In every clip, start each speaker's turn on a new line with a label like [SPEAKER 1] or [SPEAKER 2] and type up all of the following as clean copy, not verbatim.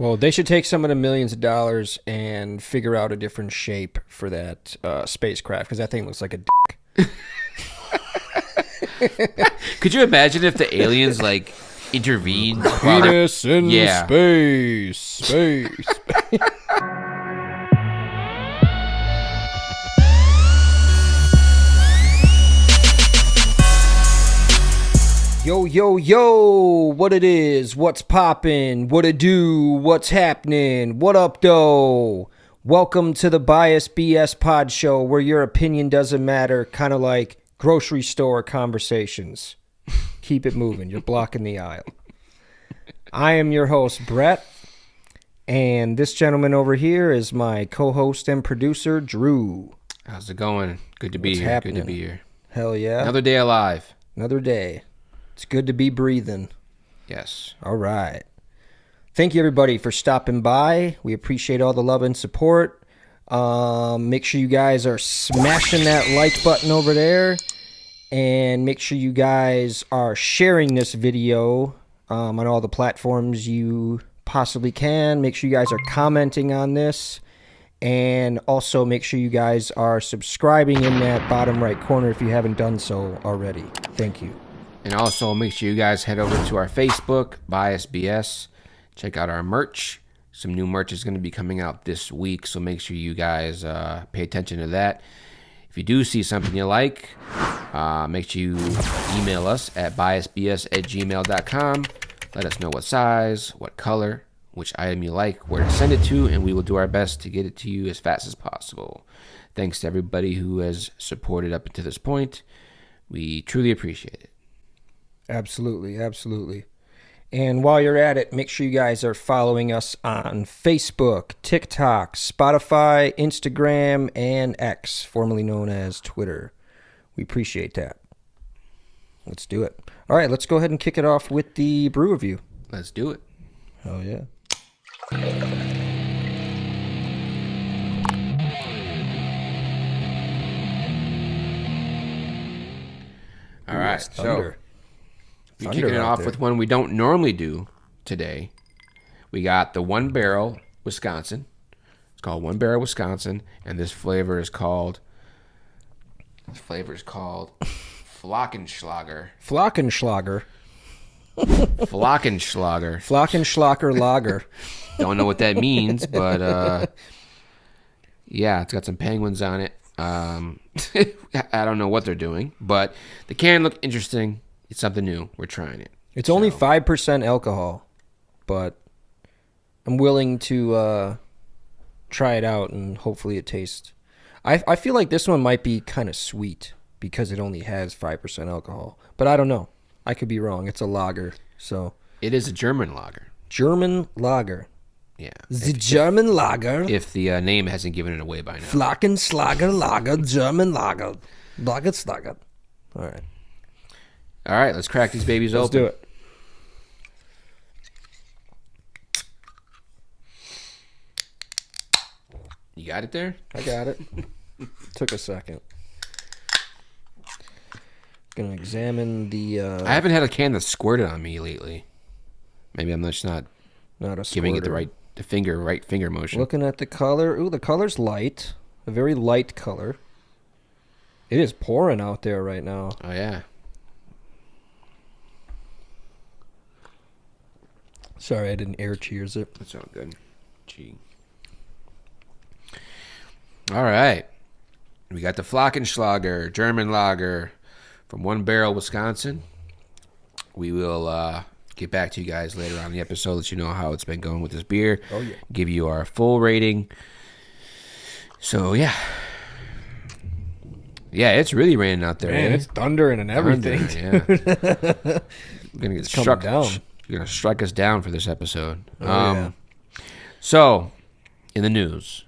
[SPEAKER 1] Well, they should take some of the millions of dollars and figure out a different shape for that spacecraft, because that thing looks like a dick.
[SPEAKER 2] Could you imagine if the aliens like intervened?
[SPEAKER 1] Penis in space. Yo, what it is, what's poppin', what it do, what's happening, what up, though? Welcome to the BiasedBS PodShow, where your opinion doesn't matter, kind of like grocery store conversations. Keep it moving, you're blocking the aisle. I am your host, Brett, and this gentleman over here is my co-host and producer, Drew.
[SPEAKER 2] How's it going? Good to be here.
[SPEAKER 1] Happening?
[SPEAKER 2] Good to be here.
[SPEAKER 1] Hell yeah.
[SPEAKER 2] Another day alive.
[SPEAKER 1] Another day. It's good to be breathing.
[SPEAKER 2] Yes.
[SPEAKER 1] All right. Thank you, everybody, for stopping by. We appreciate all the love and support. Make sure you guys are smashing that like button over there. And make sure you guys are sharing this video on all the platforms you possibly can. Make sure you guys are commenting on this. And also make sure you guys are subscribing in that bottom right corner if you haven't done so already. Thank you.
[SPEAKER 2] And also make sure you guys head over to our Facebook, BiasedBS. Check out our merch. Some new merch is going to be coming out this week, so make sure you guys pay attention to that. If you do see something you like, make sure you email us at biasedbs@gmail.com. Let us know what size, what color, which item you like, where to send it to, and we will do our best to get it to you as fast as possible. Thanks to everybody who has supported up until this point. We truly appreciate it.
[SPEAKER 1] Absolutely. And while you're at it, make sure you guys are following us on Facebook, TikTok, Spotify, Instagram, and X, formerly known as Twitter. We appreciate that. Let's do it. All right, let's go ahead and kick it off with the brew review.
[SPEAKER 2] Let's do it.
[SPEAKER 1] Oh, yeah.
[SPEAKER 2] All right,
[SPEAKER 1] thunder.
[SPEAKER 2] We're kicking it off with one we don't normally do today. We got the One Barrel Wisconsin. It's called One Barrel Wisconsin, and this flavor is called Flockenschlager.
[SPEAKER 1] Flockenschlager.
[SPEAKER 2] Flockenschlager.
[SPEAKER 1] Flockenschlager lager.
[SPEAKER 2] Don't know what that means, but yeah, it's got some penguins on it. I don't know what they're doing, but the can looked interesting. It's something new. We're trying it.
[SPEAKER 1] It's only 5% alcohol, but I'm willing to try it out and hopefully it tastes. I feel like this one might be kind of sweet because it only has 5% alcohol, but I don't know. I could be wrong. It's a lager, so.
[SPEAKER 2] It is a German lager.
[SPEAKER 1] German lager.
[SPEAKER 2] Yeah.
[SPEAKER 1] The German lager.
[SPEAKER 2] If the name hasn't given it away by now.
[SPEAKER 1] Flockenschlager lager, German lager. Lagerslager. All right.
[SPEAKER 2] All right, let's crack these babies open.
[SPEAKER 1] Let's do it.
[SPEAKER 2] You got it there?
[SPEAKER 1] I got it. Took a second. Gonna examine the...
[SPEAKER 2] I haven't had a can that squirted on me lately. Maybe I'm just not giving it the right finger motion.
[SPEAKER 1] Looking at the color. Ooh, the color's light. A very light color. It is pouring out there right now.
[SPEAKER 2] Oh, yeah.
[SPEAKER 1] Sorry, I didn't air cheers it.
[SPEAKER 2] That's all good. Gee. All right. We got the Flockenschlager, German lager from One Barrel, Wisconsin. We will get back to you guys later on in the episode, let you know how it's been going with this beer.
[SPEAKER 1] Oh, yeah.
[SPEAKER 2] Give you our full rating. So, yeah. Yeah, it's really raining out there.
[SPEAKER 1] Man, it's thundering and everything.
[SPEAKER 2] Yeah. We're going to get struck down. You're going to strike us down for this episode.
[SPEAKER 1] Yeah.
[SPEAKER 2] So, in the news,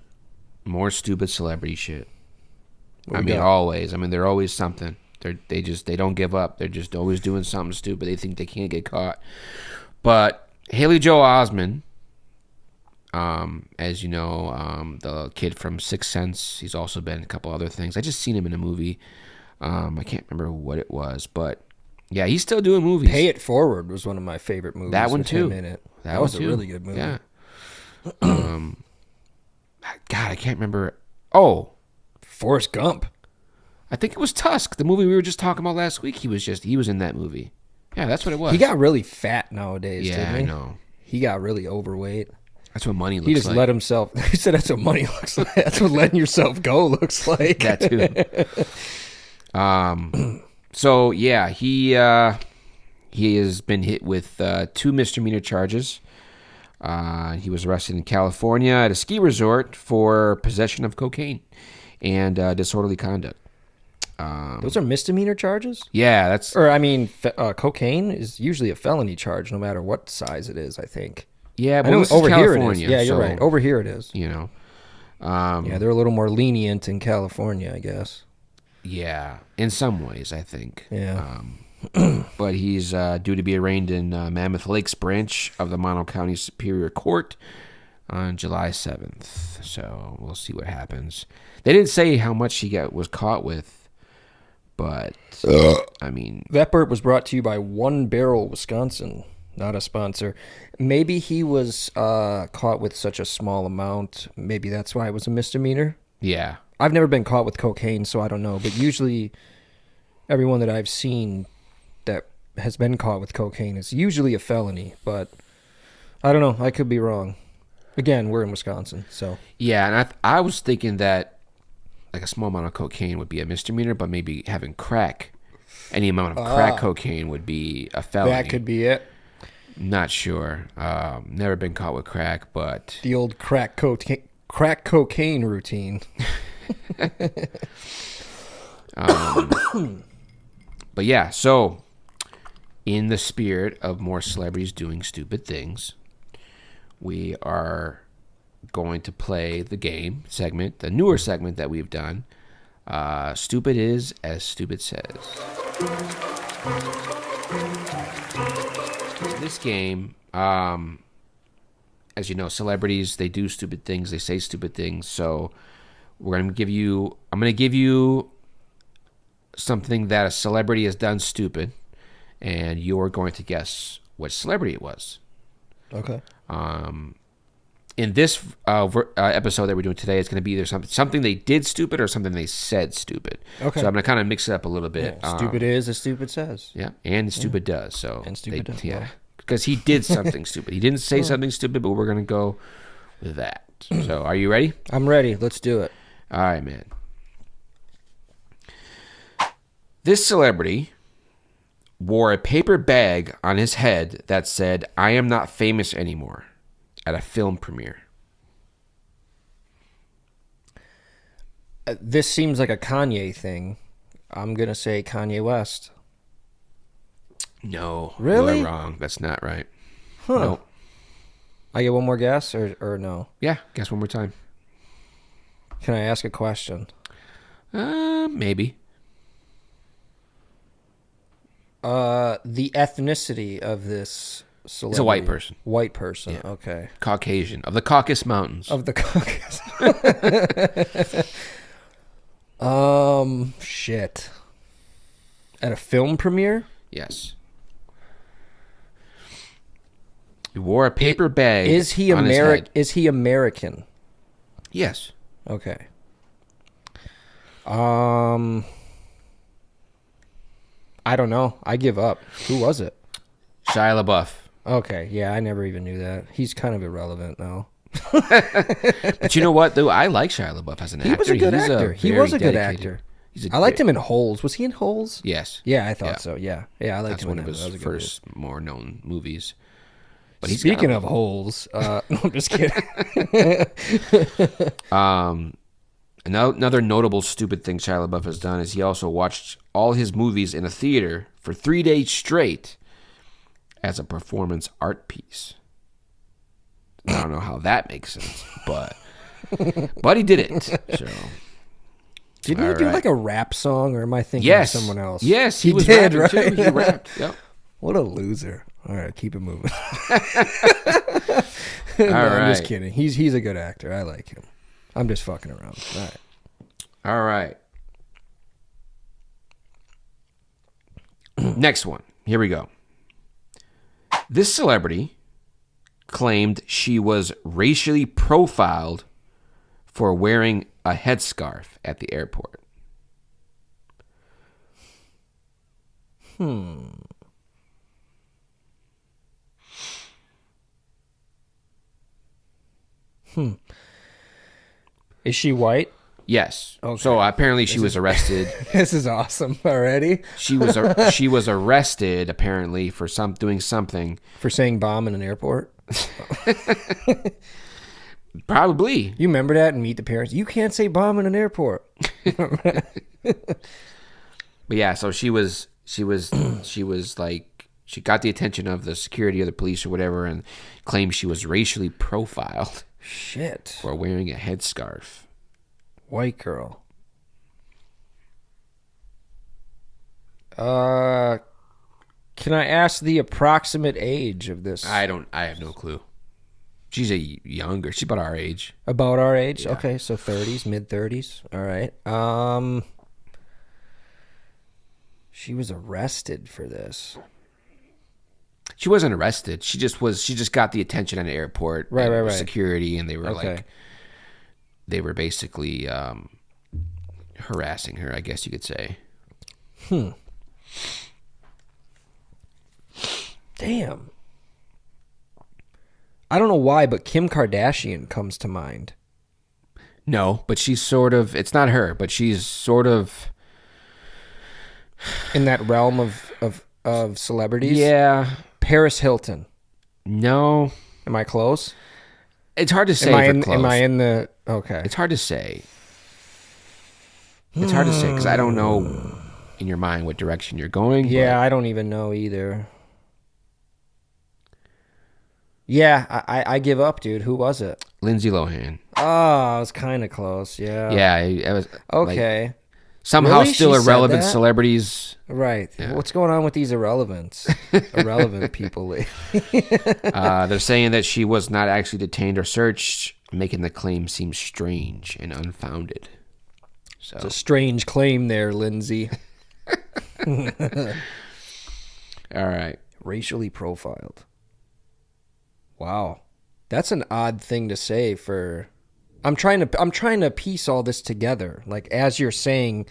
[SPEAKER 2] more stupid celebrity shit. Always. They're always something. They don't give up. They're just always doing something stupid. They think they can't get caught. But Haley Joel Osment, as you know, the kid from Sixth Sense, he's also been in a couple other things. I just seen him in a movie. I can't remember what it was, but yeah, he's still doing movies.
[SPEAKER 1] Pay It Forward was one of my favorite movies.
[SPEAKER 2] That one too.
[SPEAKER 1] Him in it. That was a really good movie.
[SPEAKER 2] Yeah. God, I can't remember. Oh,
[SPEAKER 1] Forrest Gump.
[SPEAKER 2] I think it was Tusk, the movie we were just talking about last week. He was in that movie. Yeah, that's what it was.
[SPEAKER 1] He got really fat nowadays,
[SPEAKER 2] yeah,
[SPEAKER 1] didn't he?
[SPEAKER 2] I know.
[SPEAKER 1] He got really overweight.
[SPEAKER 2] That's what money looks
[SPEAKER 1] He just
[SPEAKER 2] like.
[SPEAKER 1] let himself. He said that's what money looks like. That's what letting yourself go looks like.
[SPEAKER 2] That too. So yeah, he has been hit with 2 misdemeanor charges. He was arrested in California at a ski resort for possession of cocaine and disorderly conduct.
[SPEAKER 1] Those are misdemeanor charges?
[SPEAKER 2] Yeah, that's
[SPEAKER 1] Or, I mean, cocaine is usually a felony charge no matter what size it is, I think.
[SPEAKER 2] yeah.
[SPEAKER 1] I
[SPEAKER 2] But
[SPEAKER 1] know
[SPEAKER 2] this is
[SPEAKER 1] over here it is.
[SPEAKER 2] California.
[SPEAKER 1] Yeah, you're
[SPEAKER 2] so,
[SPEAKER 1] right. Over here it is.
[SPEAKER 2] You know.
[SPEAKER 1] Yeah, they're a little more lenient in California, I guess.
[SPEAKER 2] Yeah, in some ways, I think.
[SPEAKER 1] Yeah.
[SPEAKER 2] But he's due to be arraigned in Mammoth Lakes branch of the Mono County Superior Court on July 7th. So we'll see what happens. They didn't say how much he was caught with, but I mean,
[SPEAKER 1] That burp was brought to you by One Barrel, Wisconsin. Not a sponsor. Maybe he was caught with such a small amount. Maybe that's why it was a misdemeanor.
[SPEAKER 2] yeah,
[SPEAKER 1] I've never been caught with cocaine, so I don't know. But usually, everyone that I've seen that has been caught with cocaine is usually a felony. But I don't know. I could be wrong. Again, we're in Wisconsin, so
[SPEAKER 2] yeah. And I was thinking that like a small amount of cocaine would be a misdemeanor, but maybe having any amount of crack cocaine would be a felony.
[SPEAKER 1] that could be it.
[SPEAKER 2] Not sure. Never been caught with crack, but
[SPEAKER 1] The old crack cocaine routine.
[SPEAKER 2] But yeah, so in the spirit of more celebrities doing stupid things, we are going to play the game segment, the newer segment that we've done. Stupid is as stupid says. This game, as you know, celebrities, they do stupid things, they say stupid things. So I'm going to give you something that a celebrity has done stupid, and you're going to guess what celebrity it was.
[SPEAKER 1] Okay.
[SPEAKER 2] In this episode that we're doing today, it's going to be either something they did stupid or something they said stupid.
[SPEAKER 1] Okay.
[SPEAKER 2] So I'm going to kind of mix it up a little bit.
[SPEAKER 1] Yeah, stupid is as stupid says.
[SPEAKER 2] Yeah, and stupid does. So
[SPEAKER 1] And stupid does,
[SPEAKER 2] Yeah,
[SPEAKER 1] well.
[SPEAKER 2] because he did something stupid. He didn't say something stupid, but we're going to go with that. So are you ready?
[SPEAKER 1] I'm ready. Let's do it.
[SPEAKER 2] All right, man. This celebrity wore a paper bag on his head that said, "I am not famous anymore," at a film premiere.
[SPEAKER 1] This seems like a Kanye thing. I'm going to say Kanye West.
[SPEAKER 2] No.
[SPEAKER 1] Really?
[SPEAKER 2] You are wrong. That's not right.
[SPEAKER 1] Huh.
[SPEAKER 2] Nope.
[SPEAKER 1] I get one more guess or no?
[SPEAKER 2] Yeah, guess one more time.
[SPEAKER 1] Can I ask a question?
[SPEAKER 2] Maybe.
[SPEAKER 1] The ethnicity of this celebrity.
[SPEAKER 2] He's a white person.
[SPEAKER 1] White person.
[SPEAKER 2] Yeah.
[SPEAKER 1] Okay.
[SPEAKER 2] Caucasian. Of the Caucasus Mountains.
[SPEAKER 1] Of the Caucasus. Shit. At a film premiere?
[SPEAKER 2] Yes. He wore a paper bag
[SPEAKER 1] Is he
[SPEAKER 2] on his
[SPEAKER 1] American?
[SPEAKER 2] head.
[SPEAKER 1] Is he American?
[SPEAKER 2] Yes.
[SPEAKER 1] Okay. I don't know. I give up. Who was it?
[SPEAKER 2] Shia LaBeouf.
[SPEAKER 1] Okay. Yeah, I never even knew that. He's kind of irrelevant now.
[SPEAKER 2] But you know what, though? I like Shia LaBeouf as an actor.
[SPEAKER 1] He was a good
[SPEAKER 2] He's
[SPEAKER 1] actor. He
[SPEAKER 2] very
[SPEAKER 1] was a good
[SPEAKER 2] dedicated-
[SPEAKER 1] actor.
[SPEAKER 2] He's a
[SPEAKER 1] I liked
[SPEAKER 2] great-
[SPEAKER 1] him in Holes. Was he in Holes?
[SPEAKER 2] Yes.
[SPEAKER 1] Yeah, I thought
[SPEAKER 2] Yeah.
[SPEAKER 1] so. Yeah. Yeah, I liked
[SPEAKER 2] That's
[SPEAKER 1] him
[SPEAKER 2] one
[SPEAKER 1] in
[SPEAKER 2] of
[SPEAKER 1] that.
[SPEAKER 2] his
[SPEAKER 1] That was a good
[SPEAKER 2] first more known movies. But
[SPEAKER 1] movie.
[SPEAKER 2] he's
[SPEAKER 1] Speaking
[SPEAKER 2] got-
[SPEAKER 1] of Holes, no, I'm just kidding.
[SPEAKER 2] Another notable stupid thing Shia LaBeouf has done is he also watched all his movies in a theater for 3 days straight as a performance art piece. I don't know how that makes sense, but he did it. So
[SPEAKER 1] Didn't he
[SPEAKER 2] All
[SPEAKER 1] do
[SPEAKER 2] right.
[SPEAKER 1] like a rap song, or am I thinking
[SPEAKER 2] yes,
[SPEAKER 1] of someone else?
[SPEAKER 2] Yes, he was
[SPEAKER 1] did,
[SPEAKER 2] rapping
[SPEAKER 1] right?
[SPEAKER 2] too. He rapped. Yep.
[SPEAKER 1] What a loser. All right, keep it moving.
[SPEAKER 2] All
[SPEAKER 1] I'm just
[SPEAKER 2] right.
[SPEAKER 1] kidding. He's a good actor. I like him. I'm just fucking around. All right.
[SPEAKER 2] All right. Next one. Here we go. This celebrity claimed she was racially profiled for wearing a headscarf at the airport.
[SPEAKER 1] Is she white?
[SPEAKER 2] Yes.
[SPEAKER 1] Okay.
[SPEAKER 2] So apparently she was arrested.
[SPEAKER 1] This is awesome already.
[SPEAKER 2] She was arrested apparently for doing something.
[SPEAKER 1] For saying bomb in an airport?
[SPEAKER 2] Probably.
[SPEAKER 1] You remember that and Meet the Parents? You can't say bomb in an airport.
[SPEAKER 2] But yeah, so she was like, she got the attention of the security or the police or whatever and claimed she was racially profiled
[SPEAKER 1] Shit.
[SPEAKER 2] for wearing a headscarf.
[SPEAKER 1] White girl. Can I ask the approximate age of this?
[SPEAKER 2] I have no clue. She's younger. She's about our age.
[SPEAKER 1] About our age?
[SPEAKER 2] Yeah.
[SPEAKER 1] Okay, so 30s, mid-30s. All right. She was arrested for this.
[SPEAKER 2] She wasn't arrested. She just got the attention at the airport.
[SPEAKER 1] Right.
[SPEAKER 2] Security, and they were
[SPEAKER 1] Okay.
[SPEAKER 2] they were basically harassing her, I guess you could say.
[SPEAKER 1] Damn. I don't know why, but Kim Kardashian comes to mind.
[SPEAKER 2] No, but she's sort of, it's not her, but she's sort of
[SPEAKER 1] In that realm of celebrities?
[SPEAKER 2] Yeah.
[SPEAKER 1] Paris Hilton.
[SPEAKER 2] No.
[SPEAKER 1] Am I close?
[SPEAKER 2] It's hard to say.
[SPEAKER 1] Am I in the... Okay.
[SPEAKER 2] It's hard to say. It's hard to say because I don't know in your mind what direction you're going.
[SPEAKER 1] Yeah, I don't even know either. Yeah, I give up, dude. Who was it?
[SPEAKER 2] Lindsay Lohan.
[SPEAKER 1] Oh, I was kind of close. Yeah.
[SPEAKER 2] Yeah, I was
[SPEAKER 1] Okay.
[SPEAKER 2] somehow
[SPEAKER 1] Really?
[SPEAKER 2] still
[SPEAKER 1] She said
[SPEAKER 2] irrelevant
[SPEAKER 1] that?
[SPEAKER 2] celebrities.
[SPEAKER 1] Right.
[SPEAKER 2] Yeah.
[SPEAKER 1] What's going on with these irrelevant people lately?
[SPEAKER 2] They're saying that she was not actually detained or searched, making the claim seem strange and unfounded. So
[SPEAKER 1] It's a strange claim there, Lindsay.
[SPEAKER 2] all right.
[SPEAKER 1] Racially profiled. Wow. That's an odd thing to say for... I'm trying to piece all this together. Like, as you're saying,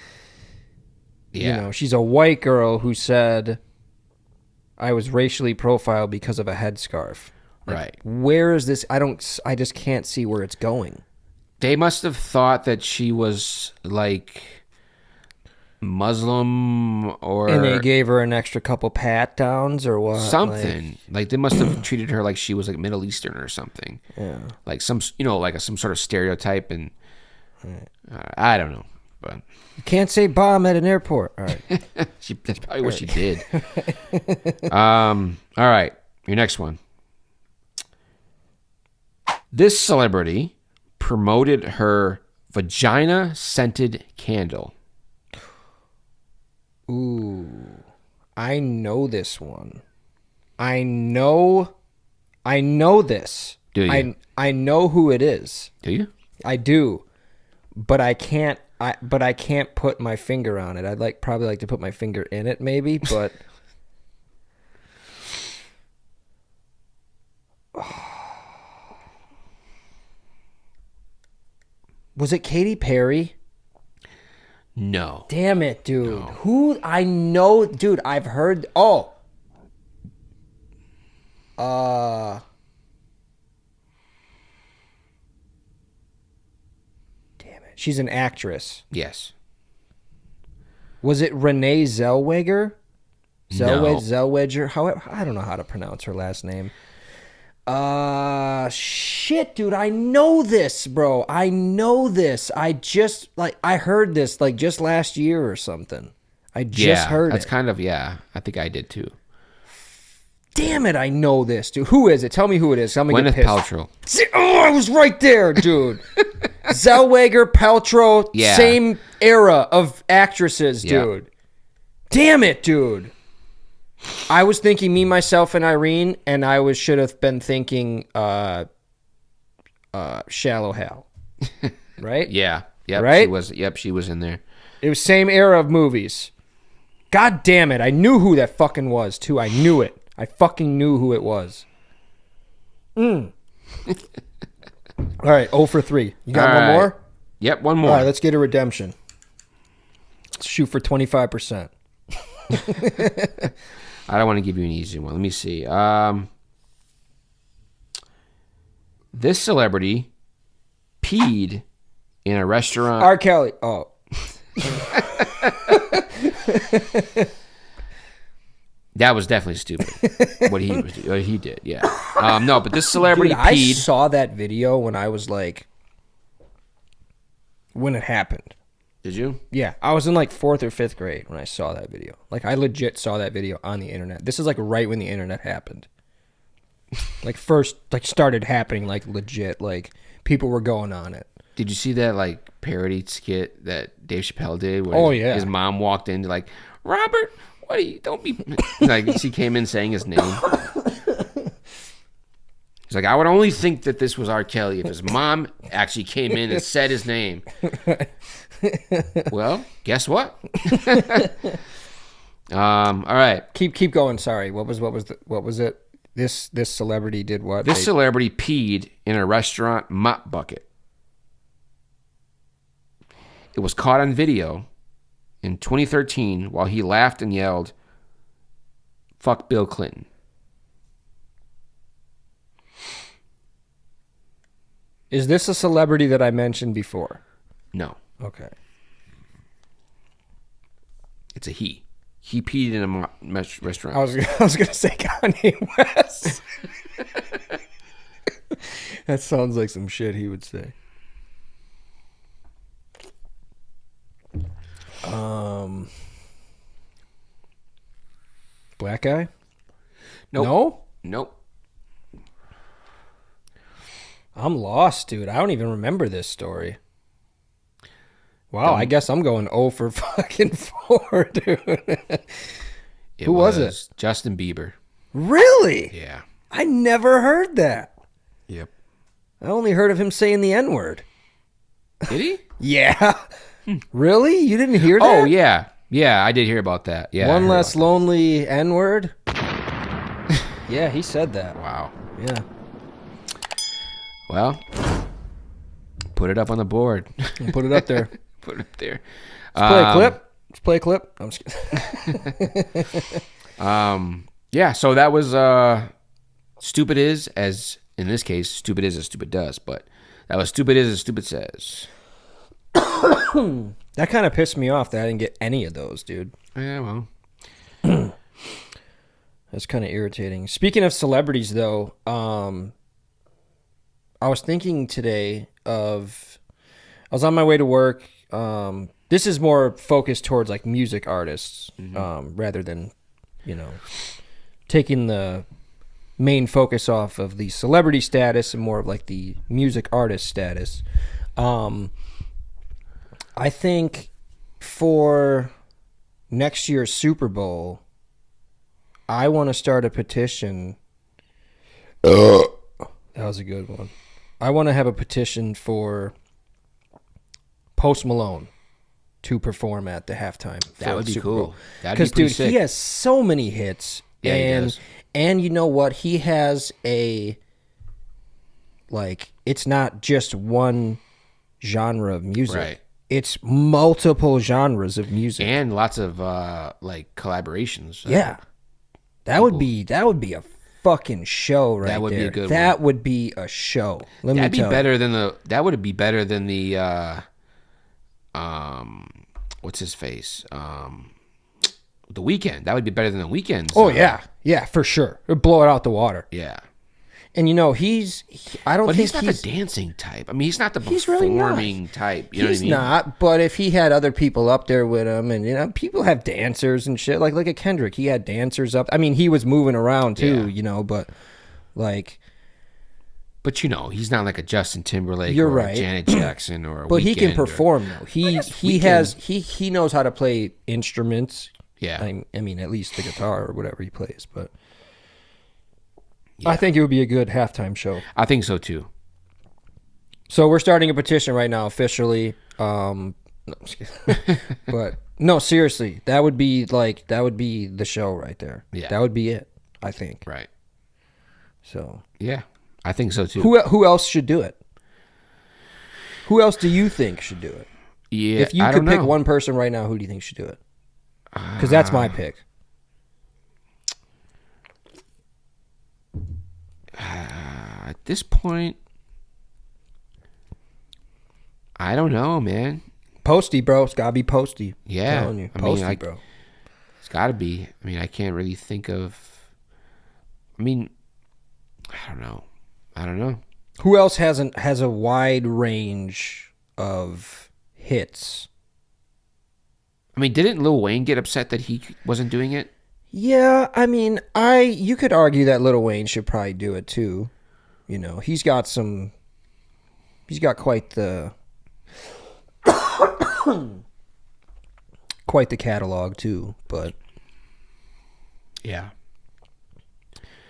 [SPEAKER 2] Yeah.
[SPEAKER 1] you know, she's a white girl who said, I was racially profiled because of a headscarf. Like,
[SPEAKER 2] Right.
[SPEAKER 1] Where is this? I just can't see where it's going.
[SPEAKER 2] They must have thought that she was like Muslim or
[SPEAKER 1] And they gave her an extra couple pat downs or what?
[SPEAKER 2] something. Like they must have treated her like she was like Middle Eastern or something.
[SPEAKER 1] Yeah.
[SPEAKER 2] Like some, like some sort of stereotype, and I don't know, but
[SPEAKER 1] You can't say bomb at an airport. All right.
[SPEAKER 2] that's probably what she did. All right, your next one. This celebrity promoted her vagina-scented candle.
[SPEAKER 1] Ooh. I know this one. I know this.
[SPEAKER 2] Do you?
[SPEAKER 1] I know who it is.
[SPEAKER 2] Do you?
[SPEAKER 1] I do. But I can't put my finger on it. I'd probably like to put my finger in it maybe, but Was it Katy Perry?
[SPEAKER 2] No.
[SPEAKER 1] Damn it, dude. No. Who I know, dude, I've heard Damn it. She's an actress.
[SPEAKER 2] Yes.
[SPEAKER 1] Was it Renee Zellweger?
[SPEAKER 2] No.
[SPEAKER 1] Zellweger? However, I don't know how to pronounce her last name. Shit, dude, I know this, bro. I know this. I heard this just last year or something. I just heard
[SPEAKER 2] that's
[SPEAKER 1] it.
[SPEAKER 2] kind of, I think I did too.
[SPEAKER 1] Damn it, I know this, dude. Who is it? Tell me who it is. Tell me.
[SPEAKER 2] Gwyneth Paltrow.
[SPEAKER 1] I was right there, dude. Zellweger, Paltrow, same era of actresses, dude. Damn it, dude. I was thinking Me, Myself, and Irene, and I should have been thinking Shallow Hal. Right?
[SPEAKER 2] Yeah. Yep.
[SPEAKER 1] Right?
[SPEAKER 2] She was in there.
[SPEAKER 1] It was same era of movies. God damn it. I knew who that fucking was, too. I knew it. I fucking knew who it was. All right, 0 for 3. You got
[SPEAKER 2] All
[SPEAKER 1] one
[SPEAKER 2] right.
[SPEAKER 1] more?
[SPEAKER 2] Yep, one more.
[SPEAKER 1] All right, let's get a redemption. Let's shoot for 25%.
[SPEAKER 2] I don't want to give you an easy one. Let me see. This celebrity peed in a restaurant.
[SPEAKER 1] R. Kelly. Oh.
[SPEAKER 2] That was definitely stupid. what he did. Yeah. No, but this celebrity
[SPEAKER 1] Dude, I
[SPEAKER 2] peed.
[SPEAKER 1] saw that video when I was like, when it happened.
[SPEAKER 2] Did you?
[SPEAKER 1] Yeah, I was in like 4th or 5th grade when I saw that video. Like, I legit saw that video on the internet. This is like right when the internet happened. Like, first, like, started happening, like, legit. Like, people were going on it.
[SPEAKER 2] Did you see that like parody skit that Dave Chappelle did?
[SPEAKER 1] Oh, yeah.
[SPEAKER 2] His mom walked in like, Robert, what are you? Don't be like. She came in saying his name. He's like, I would only think that this was R. Kelly if his mom actually came in and said his name. Well, guess what? All right.
[SPEAKER 1] Keep going. Sorry. What was it? This celebrity did what?
[SPEAKER 2] This celebrity peed in a restaurant mop bucket. It was caught on video in 2013 while he laughed and yelled, "Fuck Bill Clinton."
[SPEAKER 1] Is this a celebrity that I mentioned before?
[SPEAKER 2] No,
[SPEAKER 1] Okay.
[SPEAKER 2] it's a he. He peed in a restaurant.
[SPEAKER 1] I was gonna say Kanye West. That sounds like some shit he would say. Black guy?
[SPEAKER 2] Nope.
[SPEAKER 1] No?
[SPEAKER 2] Nope.
[SPEAKER 1] I'm lost, dude. I don't even remember this story. Wow, I guess I'm going 0 for fucking 4, dude. Who was it?
[SPEAKER 2] Justin Bieber.
[SPEAKER 1] Really?
[SPEAKER 2] Yeah.
[SPEAKER 1] I never heard that.
[SPEAKER 2] Yep.
[SPEAKER 1] I only heard of him saying the N-word.
[SPEAKER 2] Did he?
[SPEAKER 1] Yeah. Really? You didn't hear that?
[SPEAKER 2] Oh, yeah. Yeah, I did hear about that. Yeah.
[SPEAKER 1] One less lonely N-word? Yeah, he said that.
[SPEAKER 2] Wow.
[SPEAKER 1] Yeah.
[SPEAKER 2] Well, put it up on the board.
[SPEAKER 1] Put it up there.
[SPEAKER 2] Put it up there.
[SPEAKER 1] Let's play a clip. Let's play a clip. I'm just kidding.
[SPEAKER 2] Yeah, so that was stupid is, as in this case, stupid is as stupid does, but that was stupid is as stupid says.
[SPEAKER 1] That kind of pissed me off that I didn't get any of those, dude.
[SPEAKER 2] Yeah, well.
[SPEAKER 1] That's kind of irritating. Speaking of celebrities, though, I was thinking today of... I was on my way to work. This is more focused towards, like, music artists, rather than, taking the main focus off of the celebrity status and more of, like, the music artist status. I think for next year's Super Bowl, I want to start a petition. That was a good one. I want to have a petition for Post Malone to perform at the halftime.
[SPEAKER 2] That would be
[SPEAKER 1] Super
[SPEAKER 2] cool.
[SPEAKER 1] Bowl.
[SPEAKER 2] That'd be
[SPEAKER 1] Because,
[SPEAKER 2] pretty
[SPEAKER 1] dude,
[SPEAKER 2] sick.
[SPEAKER 1] he has so many hits.
[SPEAKER 2] Yeah, he
[SPEAKER 1] and,
[SPEAKER 2] does.
[SPEAKER 1] And you know what? He has it's not just one genre of music.
[SPEAKER 2] Right.
[SPEAKER 1] It's multiple genres of music.
[SPEAKER 2] And lots of collaborations.
[SPEAKER 1] Yeah. That would be a fucking show right there.
[SPEAKER 2] That would be a good one.
[SPEAKER 1] That would be a show. Let me
[SPEAKER 2] That'd be
[SPEAKER 1] tell you.
[SPEAKER 2] better than that would be better than the what's his face? The Weeknd. That would be better than the Weeknd's.
[SPEAKER 1] Oh yeah. Yeah, for sure. It'd blow it out the water.
[SPEAKER 2] Yeah.
[SPEAKER 1] And I don't
[SPEAKER 2] But
[SPEAKER 1] think
[SPEAKER 2] he's not the dancing type. I mean, he's not the performing type. You know what I mean?
[SPEAKER 1] He's not, but if he had other people up there with him, and people have dancers and shit, like look at Kendrick, he had dancers up. I mean, he was moving around too, but like,
[SPEAKER 2] but he's not like a Justin Timberlake
[SPEAKER 1] You're
[SPEAKER 2] or
[SPEAKER 1] right.
[SPEAKER 2] a Janet Jackson or a
[SPEAKER 1] but he can
[SPEAKER 2] Weeknd
[SPEAKER 1] perform though. He knows how to play instruments.
[SPEAKER 2] Yeah.
[SPEAKER 1] I mean, at least the guitar or whatever he plays, but. Yeah. I think it would be a good halftime show.
[SPEAKER 2] I think so too.
[SPEAKER 1] So we're starting a petition right now officially. No, I'm just kidding. But no, seriously, that would be the show right there.
[SPEAKER 2] Yeah.
[SPEAKER 1] That would be it, I think.
[SPEAKER 2] Right.
[SPEAKER 1] So
[SPEAKER 2] yeah, I think so too.
[SPEAKER 1] Who else should do it? Who else do you think should do it?
[SPEAKER 2] Yeah,
[SPEAKER 1] If you
[SPEAKER 2] I
[SPEAKER 1] could
[SPEAKER 2] don't
[SPEAKER 1] pick
[SPEAKER 2] know.
[SPEAKER 1] one person right now, who do you think should do it? Because that's my pick.
[SPEAKER 2] At this point, I don't know, man.
[SPEAKER 1] Posty, bro. It's gotta be Posty.
[SPEAKER 2] Yeah,
[SPEAKER 1] I'm telling you.
[SPEAKER 2] I mean,
[SPEAKER 1] Posty, bro.
[SPEAKER 2] It's got to be. I mean, I can't really think of. I mean, I don't know.
[SPEAKER 1] Who else has a wide range of hits?
[SPEAKER 2] I mean, didn't Lil Wayne get upset that he wasn't doing it?
[SPEAKER 1] Yeah, I mean, you could argue that Lil Wayne should probably do it too. You know, he's got quite the quite the catalog too, but
[SPEAKER 2] Yeah.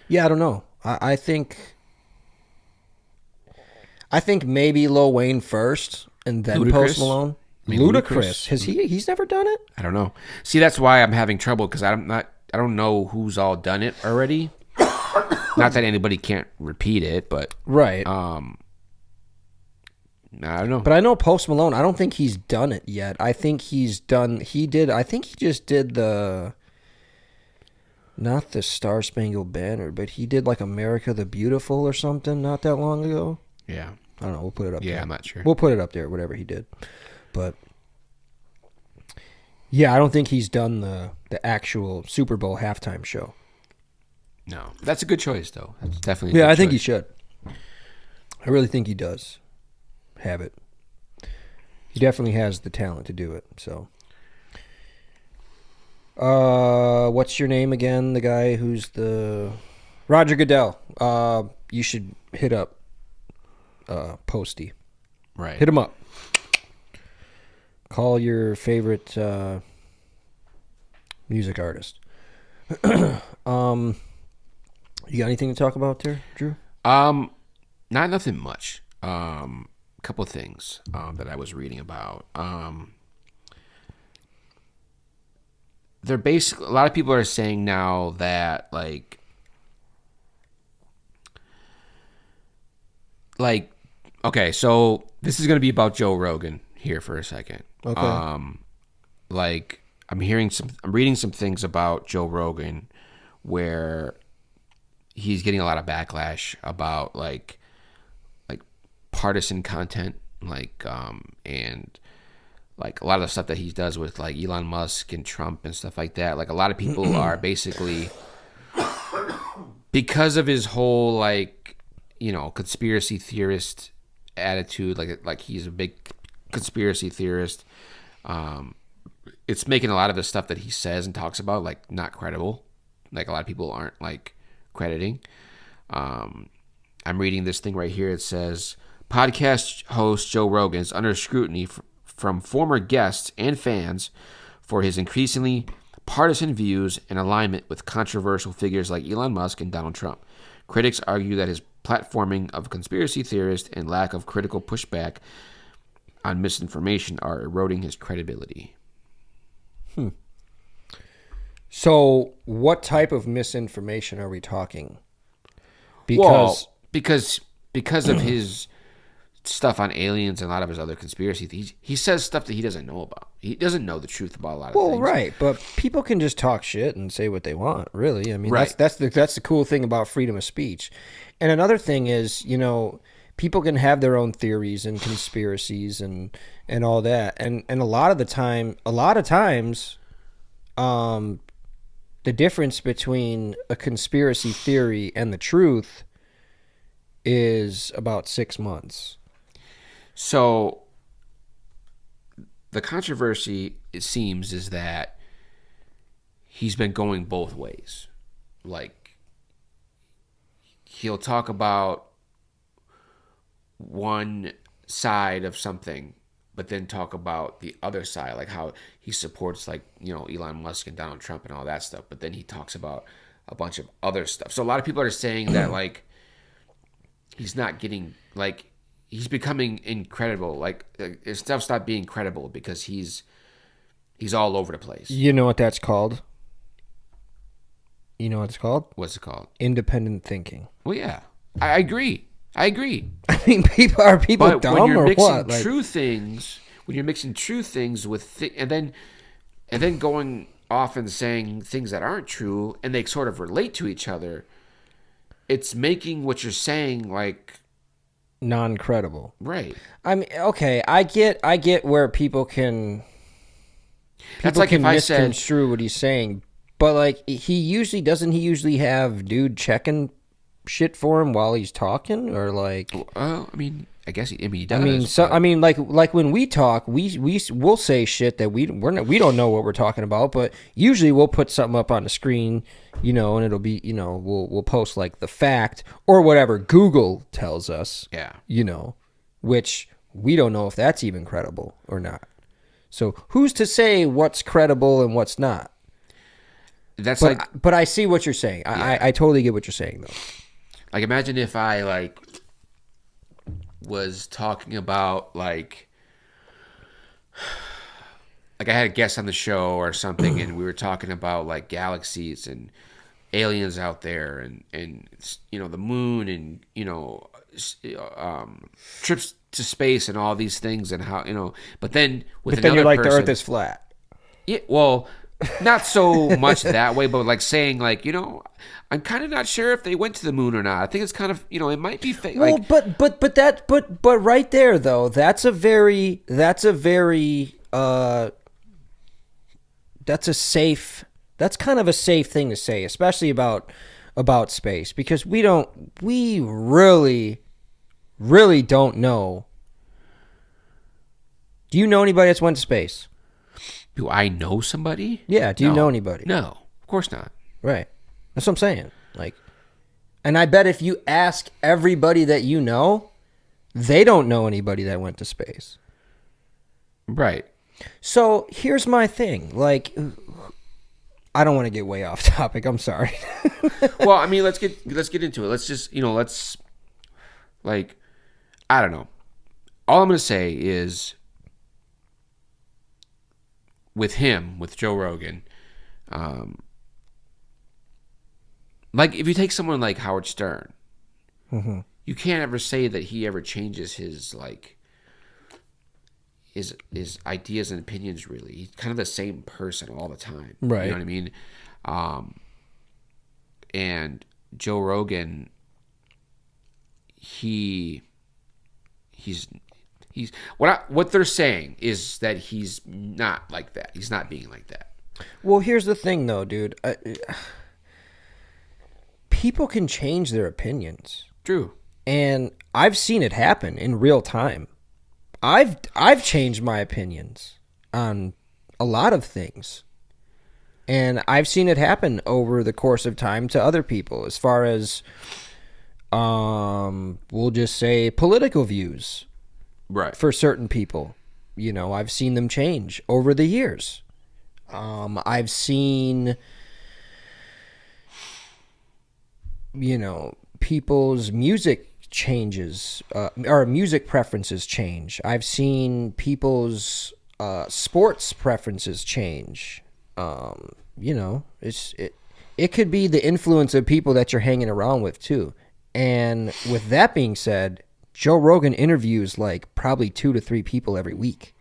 [SPEAKER 1] yeah, I don't know. I think maybe Lil Wayne first and then
[SPEAKER 2] Ludacris?
[SPEAKER 1] Post Malone.
[SPEAKER 2] I mean,
[SPEAKER 1] Ludacris. He's never done it?
[SPEAKER 2] I don't know. See, that's why I'm having trouble because I don't know who's all done it already. Not that anybody can't repeat it, but
[SPEAKER 1] Right.
[SPEAKER 2] I don't know.
[SPEAKER 1] But I know Post Malone, I don't think he's done it yet. I think he just did not the Star Spangled Banner, but he did like America the Beautiful or something not that long ago.
[SPEAKER 2] Yeah.
[SPEAKER 1] I don't know. We'll put it up there.
[SPEAKER 2] Yeah, I'm not sure.
[SPEAKER 1] We'll put it up there, whatever he did. But yeah, I don't think he's done the actual Super Bowl halftime show.
[SPEAKER 2] No. That's a good choice, though. That's definitely
[SPEAKER 1] Yeah,
[SPEAKER 2] good
[SPEAKER 1] I think he
[SPEAKER 2] choice.
[SPEAKER 1] should. I really think he does have it. He definitely has the talent to do it. So, what's your name again? The guy who's the Roger Goodell. You should hit up Posty.
[SPEAKER 2] Right.
[SPEAKER 1] Hit him up. Call your favorite music artist. You got anything to talk about there, Drew?
[SPEAKER 2] Nothing much. Couple things that I was reading about. They're basically, a lot of people are saying now that like okay, so this is going to be about Joe Rogan here for a second.
[SPEAKER 1] Okay.
[SPEAKER 2] Like I'm reading some things about Joe Rogan where he's getting a lot of backlash about like partisan content, and like a lot of the stuff that he does with like Elon Musk and Trump and stuff like that. Like a lot of people are basically, because of his whole like, you know, conspiracy theorist attitude, like he's a big conspiracy theorist. It's making a lot of the stuff that he says and talks about like not credible. Like a lot of people aren't like crediting. I'm reading this thing right here. It says podcast host Joe Rogan is under scrutiny from former guests and fans for his increasingly partisan views and alignment with controversial figures like Elon Musk and Donald Trump. Critics argue that his platforming of conspiracy theorists and lack of critical pushback on misinformation are eroding his credibility.
[SPEAKER 1] So, what type of misinformation are we talking?
[SPEAKER 2] Because of his stuff on aliens and a lot of his other conspiracy theories, he says stuff that he doesn't know about. He doesn't know the truth about a lot of things.
[SPEAKER 1] Well, right, but people can just talk shit and say what they want, really. I mean,
[SPEAKER 2] Right.
[SPEAKER 1] that's the cool thing about freedom of speech. And another thing is, you know, people can have their own theories and conspiracies and all that. And a lot of times, the difference between a conspiracy theory and the truth is about 6 months.
[SPEAKER 2] So the controversy, it seems, is that he's been going both ways. Like, he'll talk about one side of something, but then talk about the other side, like how he supports, like, you know, Elon Musk and Donald Trump and all that stuff. But then he talks about a bunch of other stuff. So a lot of people are saying that, like, he's not getting, like, he's becoming incredible. Like, his stuff stopped being credible because he's all over the place.
[SPEAKER 1] You know what that's called? You know what it's called?
[SPEAKER 2] What's it called?
[SPEAKER 1] Independent thinking.
[SPEAKER 2] Well, yeah. I agree.
[SPEAKER 1] I mean, are people
[SPEAKER 2] But
[SPEAKER 1] dumb
[SPEAKER 2] when you're
[SPEAKER 1] or
[SPEAKER 2] mixing
[SPEAKER 1] what?
[SPEAKER 2] true things, with and then going off and saying things that aren't true, and they sort of relate to each other, it's making what you're saying like
[SPEAKER 1] non-credible.
[SPEAKER 2] right.
[SPEAKER 1] I mean, okay, I get where people can
[SPEAKER 2] That's like if I said,
[SPEAKER 1] misconstrue what he's saying, but like he usually have dude checking shit for him while he's talking, or like
[SPEAKER 2] I mean, I guess he
[SPEAKER 1] I
[SPEAKER 2] does.
[SPEAKER 1] mean, so
[SPEAKER 2] but-
[SPEAKER 1] I mean, like when we talk, we'll say shit that we don't know what we're talking about, but usually we'll put something up on the screen, and it'll be, we'll post like the fact or whatever Google tells us,
[SPEAKER 2] yeah.
[SPEAKER 1] Which we don't know if that's even credible or not. So who's to say what's credible and what's not?
[SPEAKER 2] That's
[SPEAKER 1] But I see what you're saying. I totally get what you're saying though.
[SPEAKER 2] like imagine if I like was talking about like I had a guest on the show or something, and we were talking about like galaxies and aliens out there, and the moon, and trips to space and all these things, and how. But then
[SPEAKER 1] You're like
[SPEAKER 2] person,
[SPEAKER 1] the Earth is flat.
[SPEAKER 2] yeah, well, not so much that way, but like saying like I'm kind of not sure if they went to the moon or not. I think it's kind of it might be fake.
[SPEAKER 1] Well,
[SPEAKER 2] Like,
[SPEAKER 1] but right there though, that's a that's kind of a safe thing to say, especially about space, because we really don't know. Do you know anybody that's went to space?
[SPEAKER 2] do I know somebody?
[SPEAKER 1] Yeah, do you
[SPEAKER 2] No.
[SPEAKER 1] know anybody?
[SPEAKER 2] No, of course not.
[SPEAKER 1] Right. That's what I'm saying. Like, and I bet if you ask everybody that you know, they don't know anybody that went to space.
[SPEAKER 2] Right.
[SPEAKER 1] So here's my thing. Like, I don't want to get way off topic. I'm sorry.
[SPEAKER 2] Well, I mean, let's get into it. Let's just let's like I don't know. All I'm gonna say is with Joe Rogan, like if you take someone like Howard Stern, you can't ever say that he ever changes his like his ideas and opinions. Really, he's kind of the same person all the time.
[SPEAKER 1] Right.
[SPEAKER 2] You know what I mean? And Joe Rogan, he's what they're saying is that he's not like that. He's not being like that.
[SPEAKER 1] Well, here's the thing, though, dude. People can change their opinions,
[SPEAKER 2] True.
[SPEAKER 1] and I've seen it happen in real time. I've changed my opinions on a lot of things, and I've seen it happen over the course of time to other people. As far as, we'll just say political views,
[SPEAKER 2] Right.
[SPEAKER 1] for certain people, I've seen them change over the years. I've seen, people's music changes, or music preferences change. I've seen people's sports preferences change. It could be the influence of people that you're hanging around with too. And with that being said, Joe Rogan interviews like probably 2 to 3 people every week.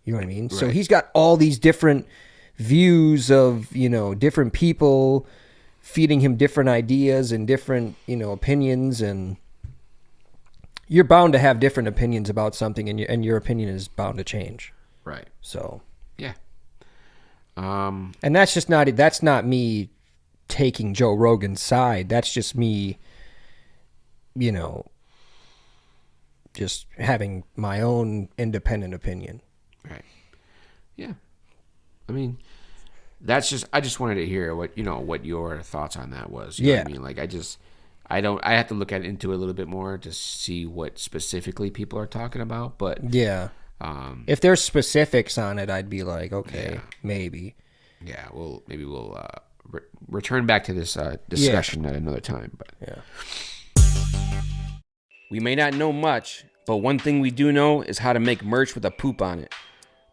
[SPEAKER 1] You know what I mean? Right. So he's got all these different views of, different people feeding him different ideas and different, opinions, and you're bound to have different opinions about something, and your opinion is bound to change.
[SPEAKER 2] Right.
[SPEAKER 1] So,
[SPEAKER 2] yeah.
[SPEAKER 1] And that's not me taking Joe Rogan's side. That's just me, just having my own independent opinion.
[SPEAKER 2] Right. Yeah. I mean, I just wanted to hear what your thoughts on that was. You know what I mean? Like I have to look into it a little bit more to see what specifically people are talking about, but
[SPEAKER 1] yeah. If there's specifics on it, I'd be like, okay, maybe.
[SPEAKER 2] Yeah, maybe we'll return back to this discussion at another time, but
[SPEAKER 1] yeah.
[SPEAKER 2] We may not know much, but one thing we do know is how to make merch with a poop on it.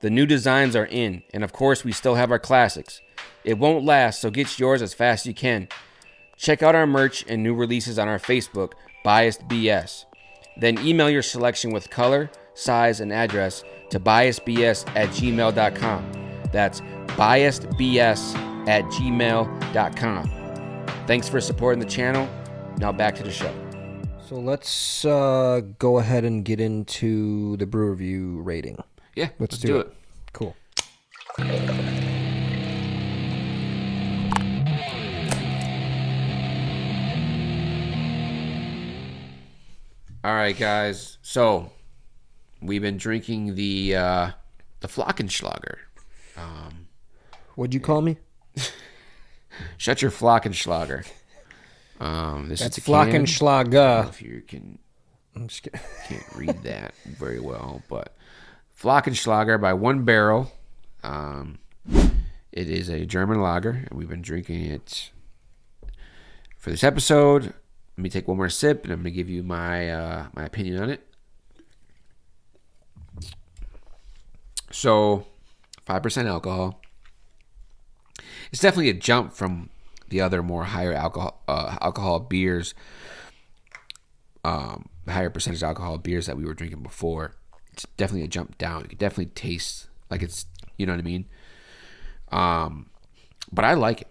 [SPEAKER 2] The new designs are in, and of course we still have our classics. It won't last, so get yours as fast as you can. Check out our merch and new releases on our Facebook, BiasedBS. Then email your selection with color, size, and address to biasedbs@gmail.com. That's biasedbs@gmail.com. Thanks for supporting the channel. Now back to the show.
[SPEAKER 1] So let's go ahead and get into the brew review rating.
[SPEAKER 2] Yeah,
[SPEAKER 1] let's do it. Cool.
[SPEAKER 2] All right, guys. So we've been drinking the Flockenschlager.
[SPEAKER 1] What'd you call me?
[SPEAKER 2] Shut your Flockenschlager. This
[SPEAKER 1] That's
[SPEAKER 2] is the can. I don't know
[SPEAKER 1] Flockenschlager.
[SPEAKER 2] if you can
[SPEAKER 1] I'm just kidding.
[SPEAKER 2] can't read that very well, but Flockenschlager by One Barrel. It is a German lager, and we've been drinking it for this episode. Let me take one more sip, and I'm going to give you my my opinion on it. So, 5% alcohol. It's definitely a jump from the other more higher alcohol beers, higher percentage alcohol beers that we were drinking before. It's definitely a jump down. You can definitely taste like it's, you know what I mean? But I like it.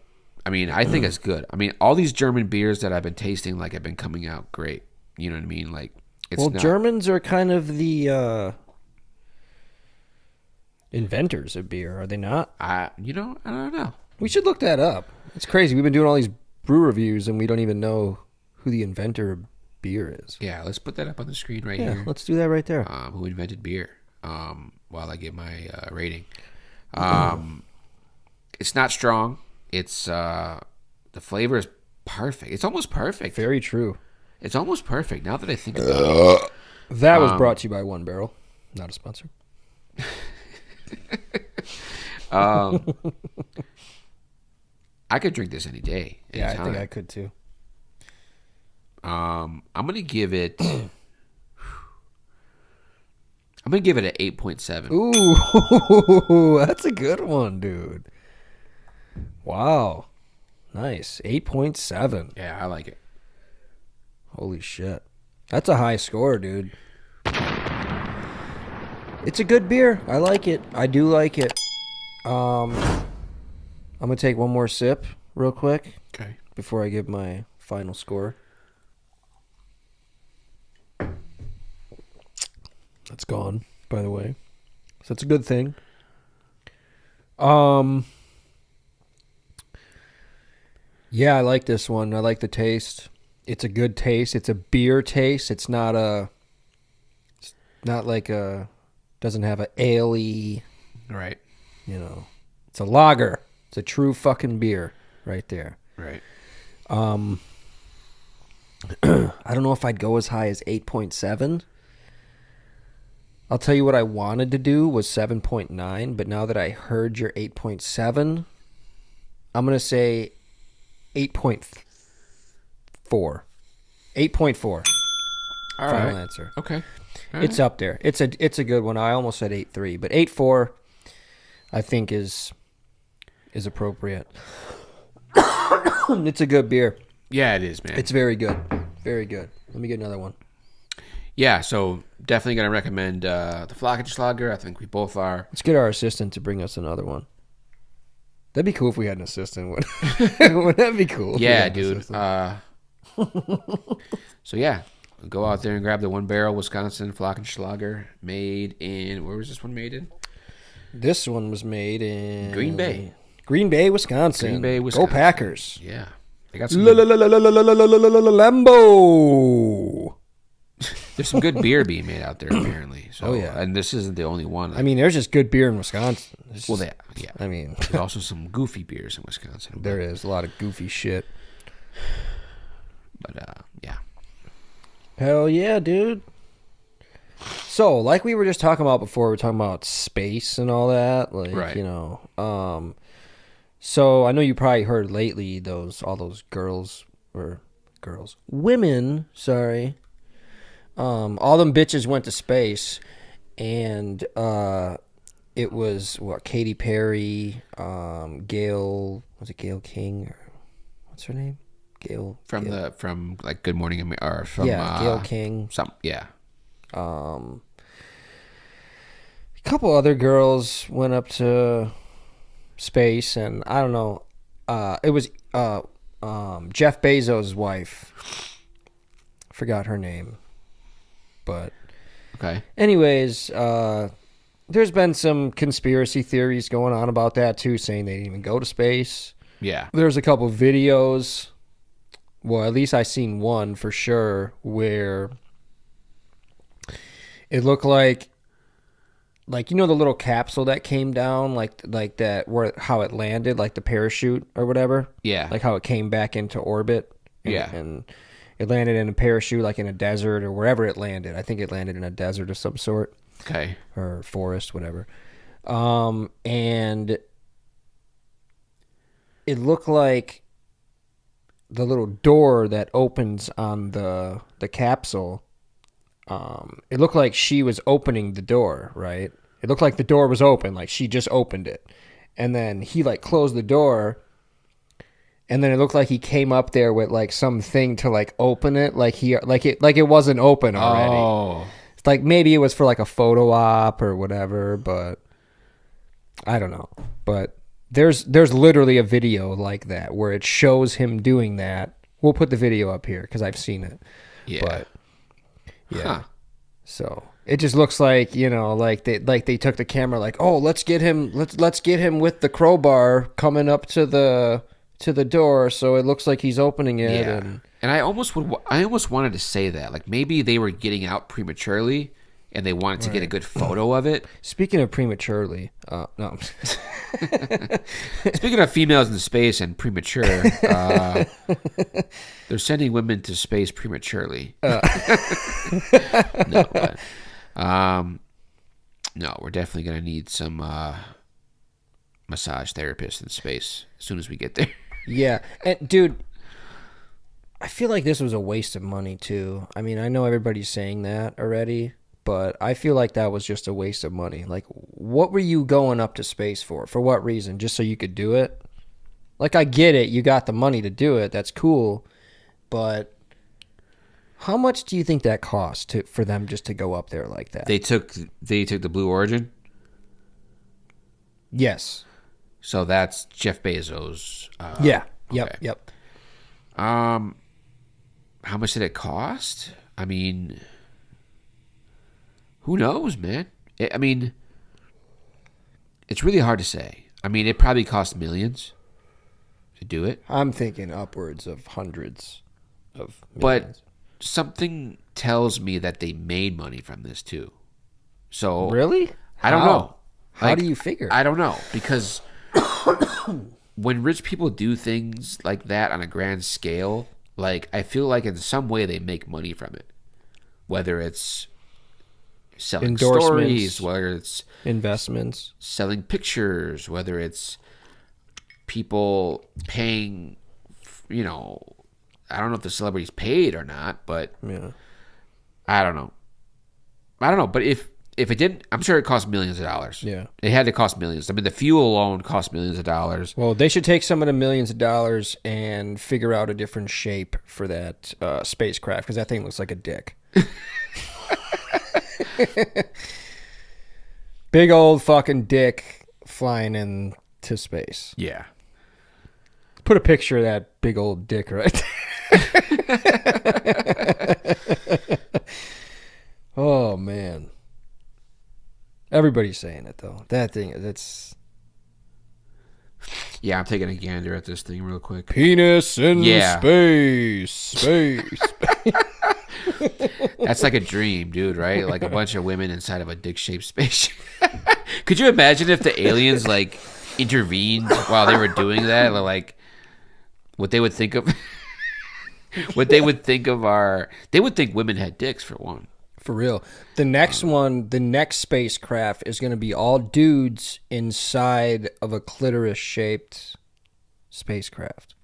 [SPEAKER 2] I mean, I think it's good. I mean, all these German beers that I've been tasting, like, have been coming out great. You know what I mean? Like, it's
[SPEAKER 1] well,
[SPEAKER 2] not...
[SPEAKER 1] Germans are kind of the inventors of beer, are they not?
[SPEAKER 2] I don't know.
[SPEAKER 1] We should look that up. It's crazy. We've been doing all these brew reviews, and we don't even know who the inventor of beer is.
[SPEAKER 2] Yeah, let's put that up on the screen right here.
[SPEAKER 1] Let's do that right there.
[SPEAKER 2] Who invented beer? While I give my rating. It's not strong. It's the flavor is perfect. It's almost perfect.
[SPEAKER 1] Very true.
[SPEAKER 2] It's almost perfect now that I think about it.
[SPEAKER 1] That was brought to you by One Barrel, not a sponsor.
[SPEAKER 2] I could drink this any day.
[SPEAKER 1] Yeah, I think I could too.
[SPEAKER 2] I'm gonna give it. I'm gonna give it an 8.7.
[SPEAKER 1] Ooh, that's a good one, dude. Wow, nice. 8.7.
[SPEAKER 2] Yeah, I like it.
[SPEAKER 1] Holy shit, that's a high score, dude. It's a good beer. I like it. I do like it. I'm gonna take one more sip real quick.
[SPEAKER 2] Okay.
[SPEAKER 1] Before I give my final score. That's gone, by the way. So that's a good thing. Yeah, I like this one. I like the taste. It's a good taste. It's a beer taste. It's not like doesn't have a ale-y,
[SPEAKER 2] Right.
[SPEAKER 1] It's a lager. It's a true fucking beer right there.
[SPEAKER 2] Right.
[SPEAKER 1] I don't know if I'd go as high as 8.7. I'll tell you what I wanted to do was 7.9, but now that I heard your 8.7, I'm going to say 8.4. 8.4.
[SPEAKER 2] All
[SPEAKER 1] Final
[SPEAKER 2] right.
[SPEAKER 1] answer.
[SPEAKER 2] Okay. All
[SPEAKER 1] It's
[SPEAKER 2] right.
[SPEAKER 1] up there. It's a good one. I almost said 8.3, but 8.4 I think is appropriate. It's a good beer.
[SPEAKER 2] Yeah, it is, man.
[SPEAKER 1] It's very good. Very good. Let me get another one.
[SPEAKER 2] Yeah, so definitely gonna recommend the Flockenschlager. I think we both are.
[SPEAKER 1] Let's get our assistant to bring us another one. That'd be cool if we had an assistant. Wouldn't that be cool? if we
[SPEAKER 2] Yeah,
[SPEAKER 1] had an
[SPEAKER 2] dude.
[SPEAKER 1] assistant?
[SPEAKER 2] So yeah, go out there and grab the One Barrel Wisconsin Flockenschlager, made in, where was this one made in?
[SPEAKER 1] This one was made in
[SPEAKER 2] Green Bay.
[SPEAKER 1] Green Bay, Wisconsin.
[SPEAKER 2] Green Bay, Wisconsin.
[SPEAKER 1] Go Packers.
[SPEAKER 2] Yeah, they got some.
[SPEAKER 1] Lambo.
[SPEAKER 2] There's some good beer being made out there apparently. So,
[SPEAKER 1] Oh, yeah.
[SPEAKER 2] and this isn't the only one.
[SPEAKER 1] I mean, there's just good beer in Wisconsin. It's
[SPEAKER 2] well,
[SPEAKER 1] just-
[SPEAKER 2] yeah.
[SPEAKER 1] I mean,
[SPEAKER 2] There's also some goofy beers in Wisconsin.
[SPEAKER 1] there is a lot of goofy shit.
[SPEAKER 2] But yeah.
[SPEAKER 1] Hell yeah, dude. So, like we were just talking about before, we were talking about space and all that. Like,
[SPEAKER 2] Right.
[SPEAKER 1] So I know you probably heard lately women, sorry. All them bitches went to space, and it was Katy Perry, Gail King, or what's her name?
[SPEAKER 2] From like Good Morning or from
[SPEAKER 1] Gail King. A couple other girls went up to space, and I don't know. It was Jeff Bezos' wife. Forgot her name, but
[SPEAKER 2] okay.
[SPEAKER 1] Anyways, there's been some conspiracy theories going on about that too, saying they didn't even go to space.
[SPEAKER 2] Yeah.
[SPEAKER 1] There's a couple videos. Well, at least I seen one for sure where it looked like you know the little capsule that came down, like that, where how it landed, like the parachute or whatever.
[SPEAKER 2] Yeah.
[SPEAKER 1] Like how it came back into orbit. And it landed in a parachute, like in a desert or wherever it landed. I think it landed in a desert of some sort.
[SPEAKER 2] Okay.
[SPEAKER 1] Or forest, whatever. And it looked like the little door that opens on the capsule. It looked like she was opening the door, right? It looked like the door was open, like she just opened it. And then he like closed the door. And then it looked like he came up there with like something to like open it, like it wasn't open already.
[SPEAKER 2] Oh.
[SPEAKER 1] It's like maybe it was for like a photo op or whatever, but I don't know. But there's literally a video like that where it shows him doing that. We'll put the video up here because I've seen it.
[SPEAKER 2] Yeah.
[SPEAKER 1] But yeah.
[SPEAKER 2] Huh.
[SPEAKER 1] So it just looks like, you know, like they took the camera like, oh, let's get him with the crowbar coming up to the door, so it looks like he's opening it.
[SPEAKER 2] Yeah. And I almost wanted to say that, like maybe they were getting out prematurely, and they wanted to get a good photo of it.
[SPEAKER 1] Speaking of prematurely, no.
[SPEAKER 2] Speaking of females in space and premature, they're sending women to space prematurely. No, we're definitely gonna need some massage therapists in space as soon as we get there.
[SPEAKER 1] Yeah, and dude, I feel like this was a waste of money too. I mean, I know everybody's saying that already, but I feel like that was just a waste of money. Like, what were you going up to space for? For what reason? Just so you could do it? Like, I get it. You got the money to do it. That's cool. But how much do you think that cost for them just to go up there like that?
[SPEAKER 2] They took the Blue Origin.
[SPEAKER 1] Yes.
[SPEAKER 2] So that's Jeff Bezos.
[SPEAKER 1] Yeah.
[SPEAKER 2] Okay.
[SPEAKER 1] Yep.
[SPEAKER 2] How much did it cost? I mean, who knows, man? I mean, it's really hard to say. I mean, it probably cost millions to do it.
[SPEAKER 1] I'm thinking upwards of hundreds of
[SPEAKER 2] But
[SPEAKER 1] millions.
[SPEAKER 2] something tells me that they made money from this too. So
[SPEAKER 1] Really?
[SPEAKER 2] I don't know.
[SPEAKER 1] How do you figure?
[SPEAKER 2] I don't know, because when rich people do things like that on a grand scale, like I feel like in some way they make money from it. Whether it's selling stories, whether it's
[SPEAKER 1] investments,
[SPEAKER 2] selling pictures, whether it's people paying, you know, I don't know if the celebrity's paid or not, but
[SPEAKER 1] yeah.
[SPEAKER 2] I don't know. But if it didn't, I'm sure it cost millions of dollars.
[SPEAKER 1] Yeah.
[SPEAKER 2] It had to cost millions. I mean, the fuel alone cost millions of dollars.
[SPEAKER 1] Well, they should take some of the millions of dollars and figure out a different shape for that spacecraft, because that thing looks like a dick. Big old fucking dick flying into space.
[SPEAKER 2] Yeah.
[SPEAKER 1] Put a picture of that big old dick right there. Oh, man. Everybody's saying it, though. That thing, that's...
[SPEAKER 2] Yeah, I'm taking a gander at this thing real quick.
[SPEAKER 1] Penis in space. Space.
[SPEAKER 2] That's like a dream, dude, right? Like a bunch of women inside of a dick-shaped spaceship. Could you imagine if the aliens, like, intervened while they were doing that? Like, what they would think of... what they would think of our... They would think women had dicks, for one.
[SPEAKER 1] For real. The next spacecraft is going to be all dudes inside of a clitoris-shaped spacecraft.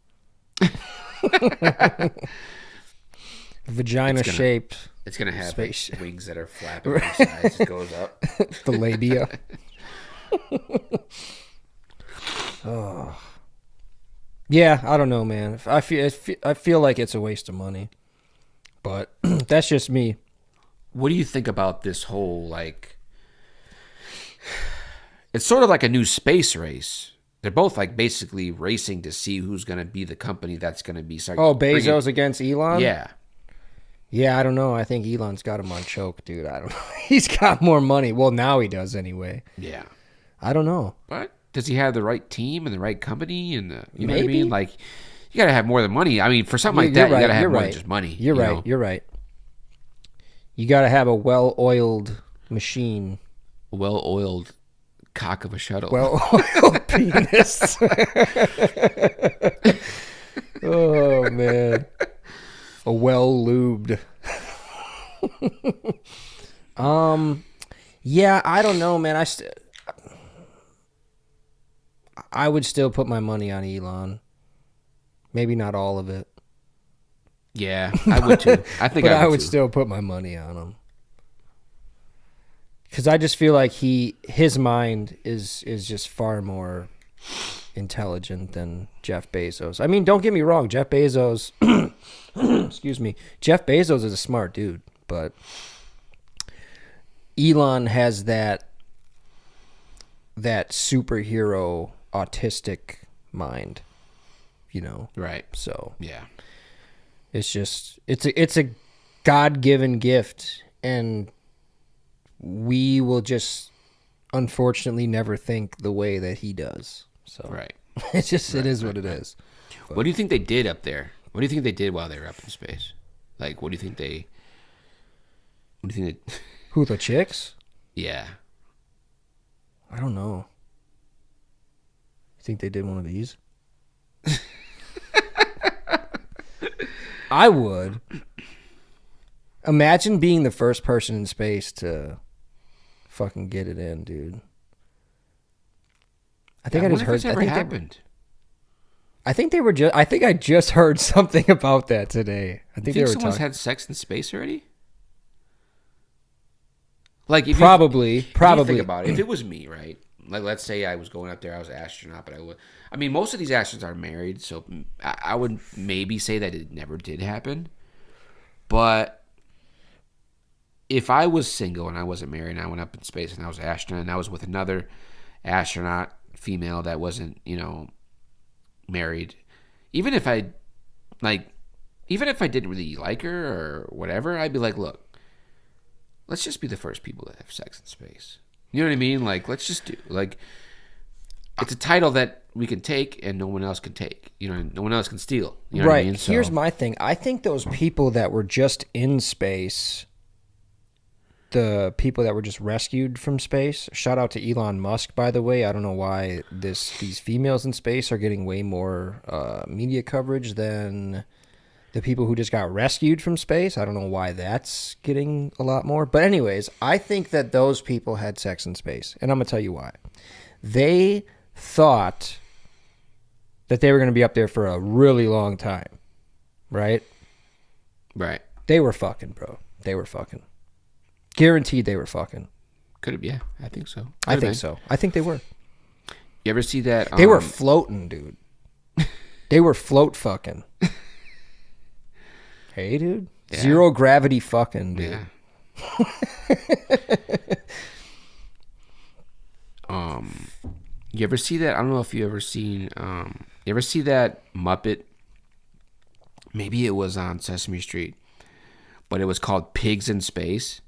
[SPEAKER 1] Vagina-shaped.
[SPEAKER 2] It's going to have
[SPEAKER 1] space
[SPEAKER 2] wings that are flapping on the sides. It goes up.
[SPEAKER 1] The labia. Oh. Yeah, I don't know, man. I feel like it's a waste of money, but that's just me.
[SPEAKER 2] What do you think about this whole like? It's sort of like a new space race. They're both like basically racing to see who's going to be the company that's going to be
[SPEAKER 1] Oh,
[SPEAKER 2] bringing.
[SPEAKER 1] Bezos against Elon?
[SPEAKER 2] Yeah,
[SPEAKER 1] Yeah, I don't know. I think Elon's got him on choke, dude. I don't know. He's got more money. Well, now he does anyway.
[SPEAKER 2] yeah.
[SPEAKER 1] I don't know.
[SPEAKER 2] But does he have the right team and the right company and you know what I
[SPEAKER 1] Maybe.
[SPEAKER 2] mean? Like, you got to have more than money. I mean, for something like
[SPEAKER 1] You're
[SPEAKER 2] that, you got to
[SPEAKER 1] right,
[SPEAKER 2] have
[SPEAKER 1] you're
[SPEAKER 2] more
[SPEAKER 1] right.
[SPEAKER 2] than just money.
[SPEAKER 1] You're
[SPEAKER 2] you
[SPEAKER 1] right.
[SPEAKER 2] know?
[SPEAKER 1] You're right. You got to have a well-oiled machine.
[SPEAKER 2] Well-oiled cock of a shuttle.
[SPEAKER 1] Well-oiled penis. Oh, man. A well-lubed. Yeah, I don't know, man. I would still put my money on Elon. Maybe not all of it.
[SPEAKER 2] Yeah, I would too. I think
[SPEAKER 1] But
[SPEAKER 2] I would, too.
[SPEAKER 1] still put my money on him. Because I just feel like his mind is just far more intelligent than Jeff Bezos. I mean, don't get me wrong, Jeff Bezos, excuse me, Jeff Bezos is a smart dude, but Elon has that superhero autistic mind, you know.
[SPEAKER 2] Right.
[SPEAKER 1] So
[SPEAKER 2] Yeah.
[SPEAKER 1] it's just it's a God-given gift, and we will just unfortunately never think the way that he does. So
[SPEAKER 2] Right.
[SPEAKER 1] it's just it is what it is.
[SPEAKER 2] What do you think they did up there? What do you think they did while they were up in space? Like, what do you think they?
[SPEAKER 1] Who, the chicks?
[SPEAKER 2] Yeah.
[SPEAKER 1] I don't know. You think they did one of these? I would. Imagine being the first person in space to fucking get it in, dude. I think I just heard.
[SPEAKER 2] Ever happened.
[SPEAKER 1] I think they were just. I think I just heard something about that today. I think
[SPEAKER 2] You
[SPEAKER 1] they were
[SPEAKER 2] someone's
[SPEAKER 1] talking.
[SPEAKER 2] had sex in space already? Like, if
[SPEAKER 1] Probably.
[SPEAKER 2] if you think about it, if it was me, right? Like, let's say I was going up there, I was an astronaut, but I mean, most of these astronauts are married, so I would maybe say that it never did happen. But if I was single and I wasn't married and I went up in space and I was an astronaut and I was with another astronaut female that wasn't, married, even if I didn't really like her or whatever, I'd be like, look, let's just be the first people that have sex in space. You know what I mean? Like, let's just do, like, it's a title that we can take and no one else can take. No one else can steal. You know what I mean? So,
[SPEAKER 1] Here's my thing. I think those people that were just in space, the people that were just rescued from space, shout out to Elon Musk, by the way. I don't know why these females in space are getting way more media coverage than the people who just got rescued from space. I don't know why that's getting a lot more. But anyways, I think that those people had sex in space. And I'm going to tell you why. They thought that they were going to be up there for a really long time. Right?
[SPEAKER 2] right.
[SPEAKER 1] They were fucking, bro. They were fucking. Guaranteed they were fucking.
[SPEAKER 2] Could have, yeah, I think so.
[SPEAKER 1] I think so. I think they were.
[SPEAKER 2] You ever see that?
[SPEAKER 1] They were floating, dude. They were float fucking. Hey, dude.
[SPEAKER 2] Yeah.
[SPEAKER 1] Zero gravity fucking, dude.
[SPEAKER 2] Yeah. You ever see that? I don't know if you ever seen. You ever see that Muppet? Maybe it was on Sesame Street, but it was called Pigs in Space.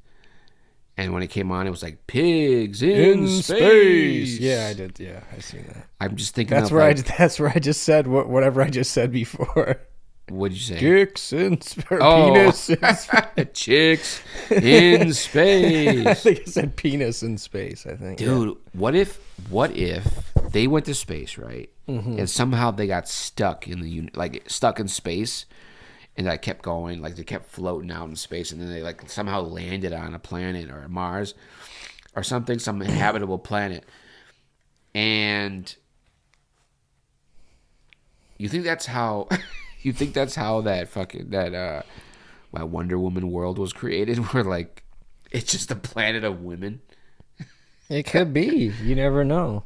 [SPEAKER 2] And when it came on, it was like Pigs in Space.
[SPEAKER 1] Yeah, I did. Yeah, I seen that.
[SPEAKER 2] I'm just thinking.
[SPEAKER 1] That's where I just said whatever I just said before.
[SPEAKER 2] What did you say?
[SPEAKER 1] Chicks in penis.
[SPEAKER 2] Chicks in space.
[SPEAKER 1] I think I said penis in space. I think,
[SPEAKER 2] dude. Yeah. What if they went to space, right? Mm-hmm. And somehow they got stuck in stuck in space, and that kept going, like they kept floating out in space, and then they like somehow landed on a planet or Mars or something, some habitable planet, and you think that's how. You think that's how my Wonder Woman world was created? Where like it's just a planet of women.
[SPEAKER 1] It could be. You never know.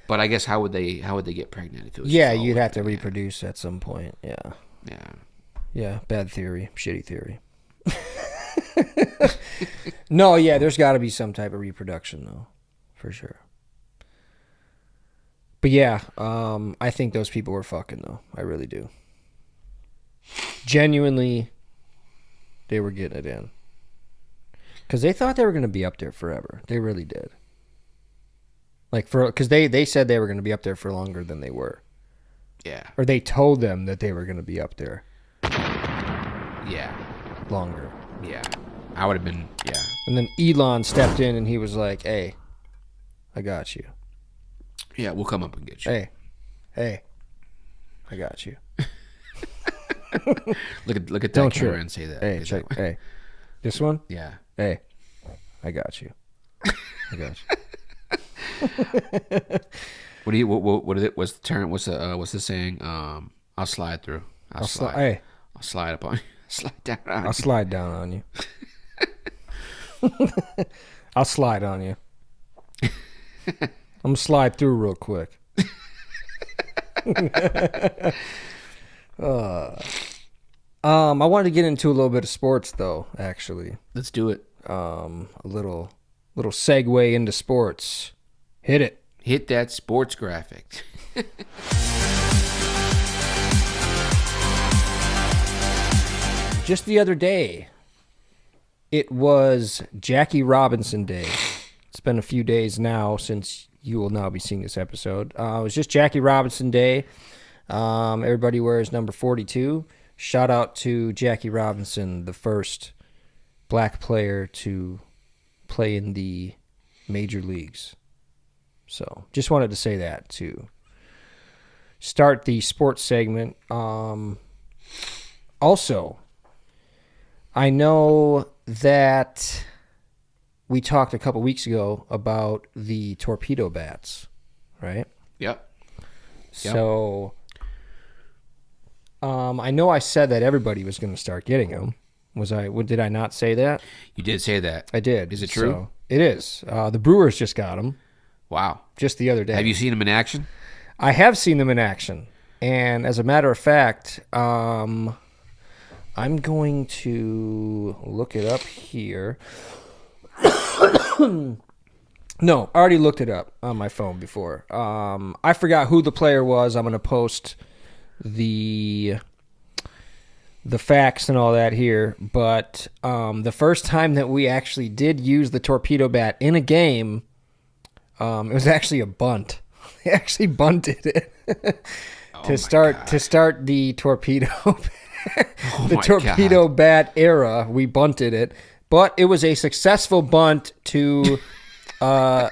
[SPEAKER 2] But I guess how would they get pregnant if it was?
[SPEAKER 1] Yeah,
[SPEAKER 2] just all
[SPEAKER 1] you'd have to
[SPEAKER 2] women?
[SPEAKER 1] reproduce at some point. Yeah.
[SPEAKER 2] Yeah.
[SPEAKER 1] Yeah, bad theory. Shitty theory. No, yeah, there's got to be some type of reproduction, though, for sure. But yeah, I think those people were fucking, though. I really do. Genuinely, they were getting it in. Because they thought they were going to be up there forever. They really did. Like, because they said they were going to be up there for longer than they were.
[SPEAKER 2] Yeah.
[SPEAKER 1] Or they told them that they were going to be up there.
[SPEAKER 2] Yeah.
[SPEAKER 1] Longer.
[SPEAKER 2] Yeah. I would have been, yeah.
[SPEAKER 1] And then Elon stepped in and he was like, hey, I got you.
[SPEAKER 2] Yeah, we'll come up and get you.
[SPEAKER 1] Hey, I got you.
[SPEAKER 2] Look at that
[SPEAKER 1] Don't
[SPEAKER 2] camera
[SPEAKER 1] trip.
[SPEAKER 2] and say that.
[SPEAKER 1] Hey, check. Hey, this one?
[SPEAKER 2] Yeah.
[SPEAKER 1] Hey, I got you. I got you.
[SPEAKER 2] What is it? What's the term? What's the saying? I'll slide through. I'll slide up on you. Slide down on you.
[SPEAKER 1] I'll slide down on you. I'll slide on you. I'm gonna slide through real quick. I wanted to get into a little bit of sports, though. Actually,
[SPEAKER 2] Let's do it.
[SPEAKER 1] a little segue into sports. Hit it.
[SPEAKER 2] Hit that sports graphic.
[SPEAKER 1] Just the other day, it was Jackie Robinson Day. It's been a few days now since you will now be seeing this episode. It was just Jackie Robinson Day. Everybody wears number 42. Shout out to Jackie Robinson, the first black player to play in the major leagues. So just wanted to say that to start the sports segment. Also, I know that we talked a couple weeks ago about the torpedo bats, right?
[SPEAKER 2] Yep.
[SPEAKER 1] So, I know I said that everybody was going to start getting them. Did I not say that?
[SPEAKER 2] You did say that.
[SPEAKER 1] I did.
[SPEAKER 2] Is it true?
[SPEAKER 1] So, it is. The Brewers just got them
[SPEAKER 2] Wow.
[SPEAKER 1] just the other day.
[SPEAKER 2] Have you seen him in action?
[SPEAKER 1] I have seen them in action. And as a matter of fact, I'm going to look it up here. No, I already looked it up on my phone before. I forgot who the player was. I'm going to post the facts and all that here. But the first time that we actually did use the torpedo bat in a game, it was actually a bunt. They actually bunted it to start the torpedo torpedo bat era. We bunted it, but it was a successful bunt to bat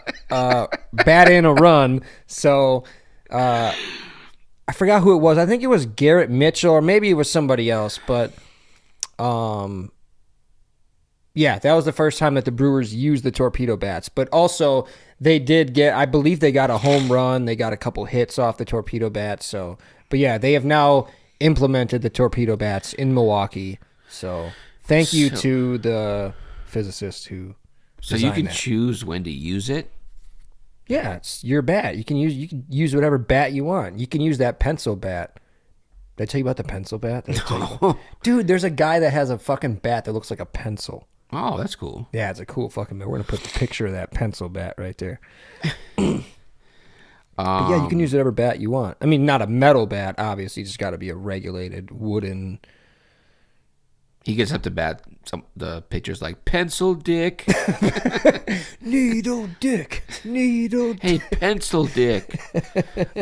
[SPEAKER 1] in a run. So I forgot who it was. I think it was Garrett Mitchell, or maybe it was somebody else. But yeah, that was the first time that the Brewers used the torpedo bats. But also, they did get, I believe they got a home run. They got a couple hits off the torpedo bats. So, but yeah, they have now implemented the torpedo bats in Milwaukee. So thank you to the physicist who
[SPEAKER 2] So you can
[SPEAKER 1] that.
[SPEAKER 2] choose when to use it?
[SPEAKER 1] Yeah, it's your bat. You can use whatever bat you want. You can use that pencil bat. Did I tell you about the pencil bat? Dude, there's a guy that has a fucking bat that looks like a pencil.
[SPEAKER 2] Oh, that's cool.
[SPEAKER 1] Yeah, it's a cool fucking bat. We're going to put the picture of that pencil bat right there. But yeah, you can use whatever bat you want. I mean, not a metal bat, obviously. It's just got to be a regulated wooden.
[SPEAKER 2] He gets up to bat. The pitcher's like, pencil dick.
[SPEAKER 1] Needle dick. Needle dick.
[SPEAKER 2] Hey, pencil dick.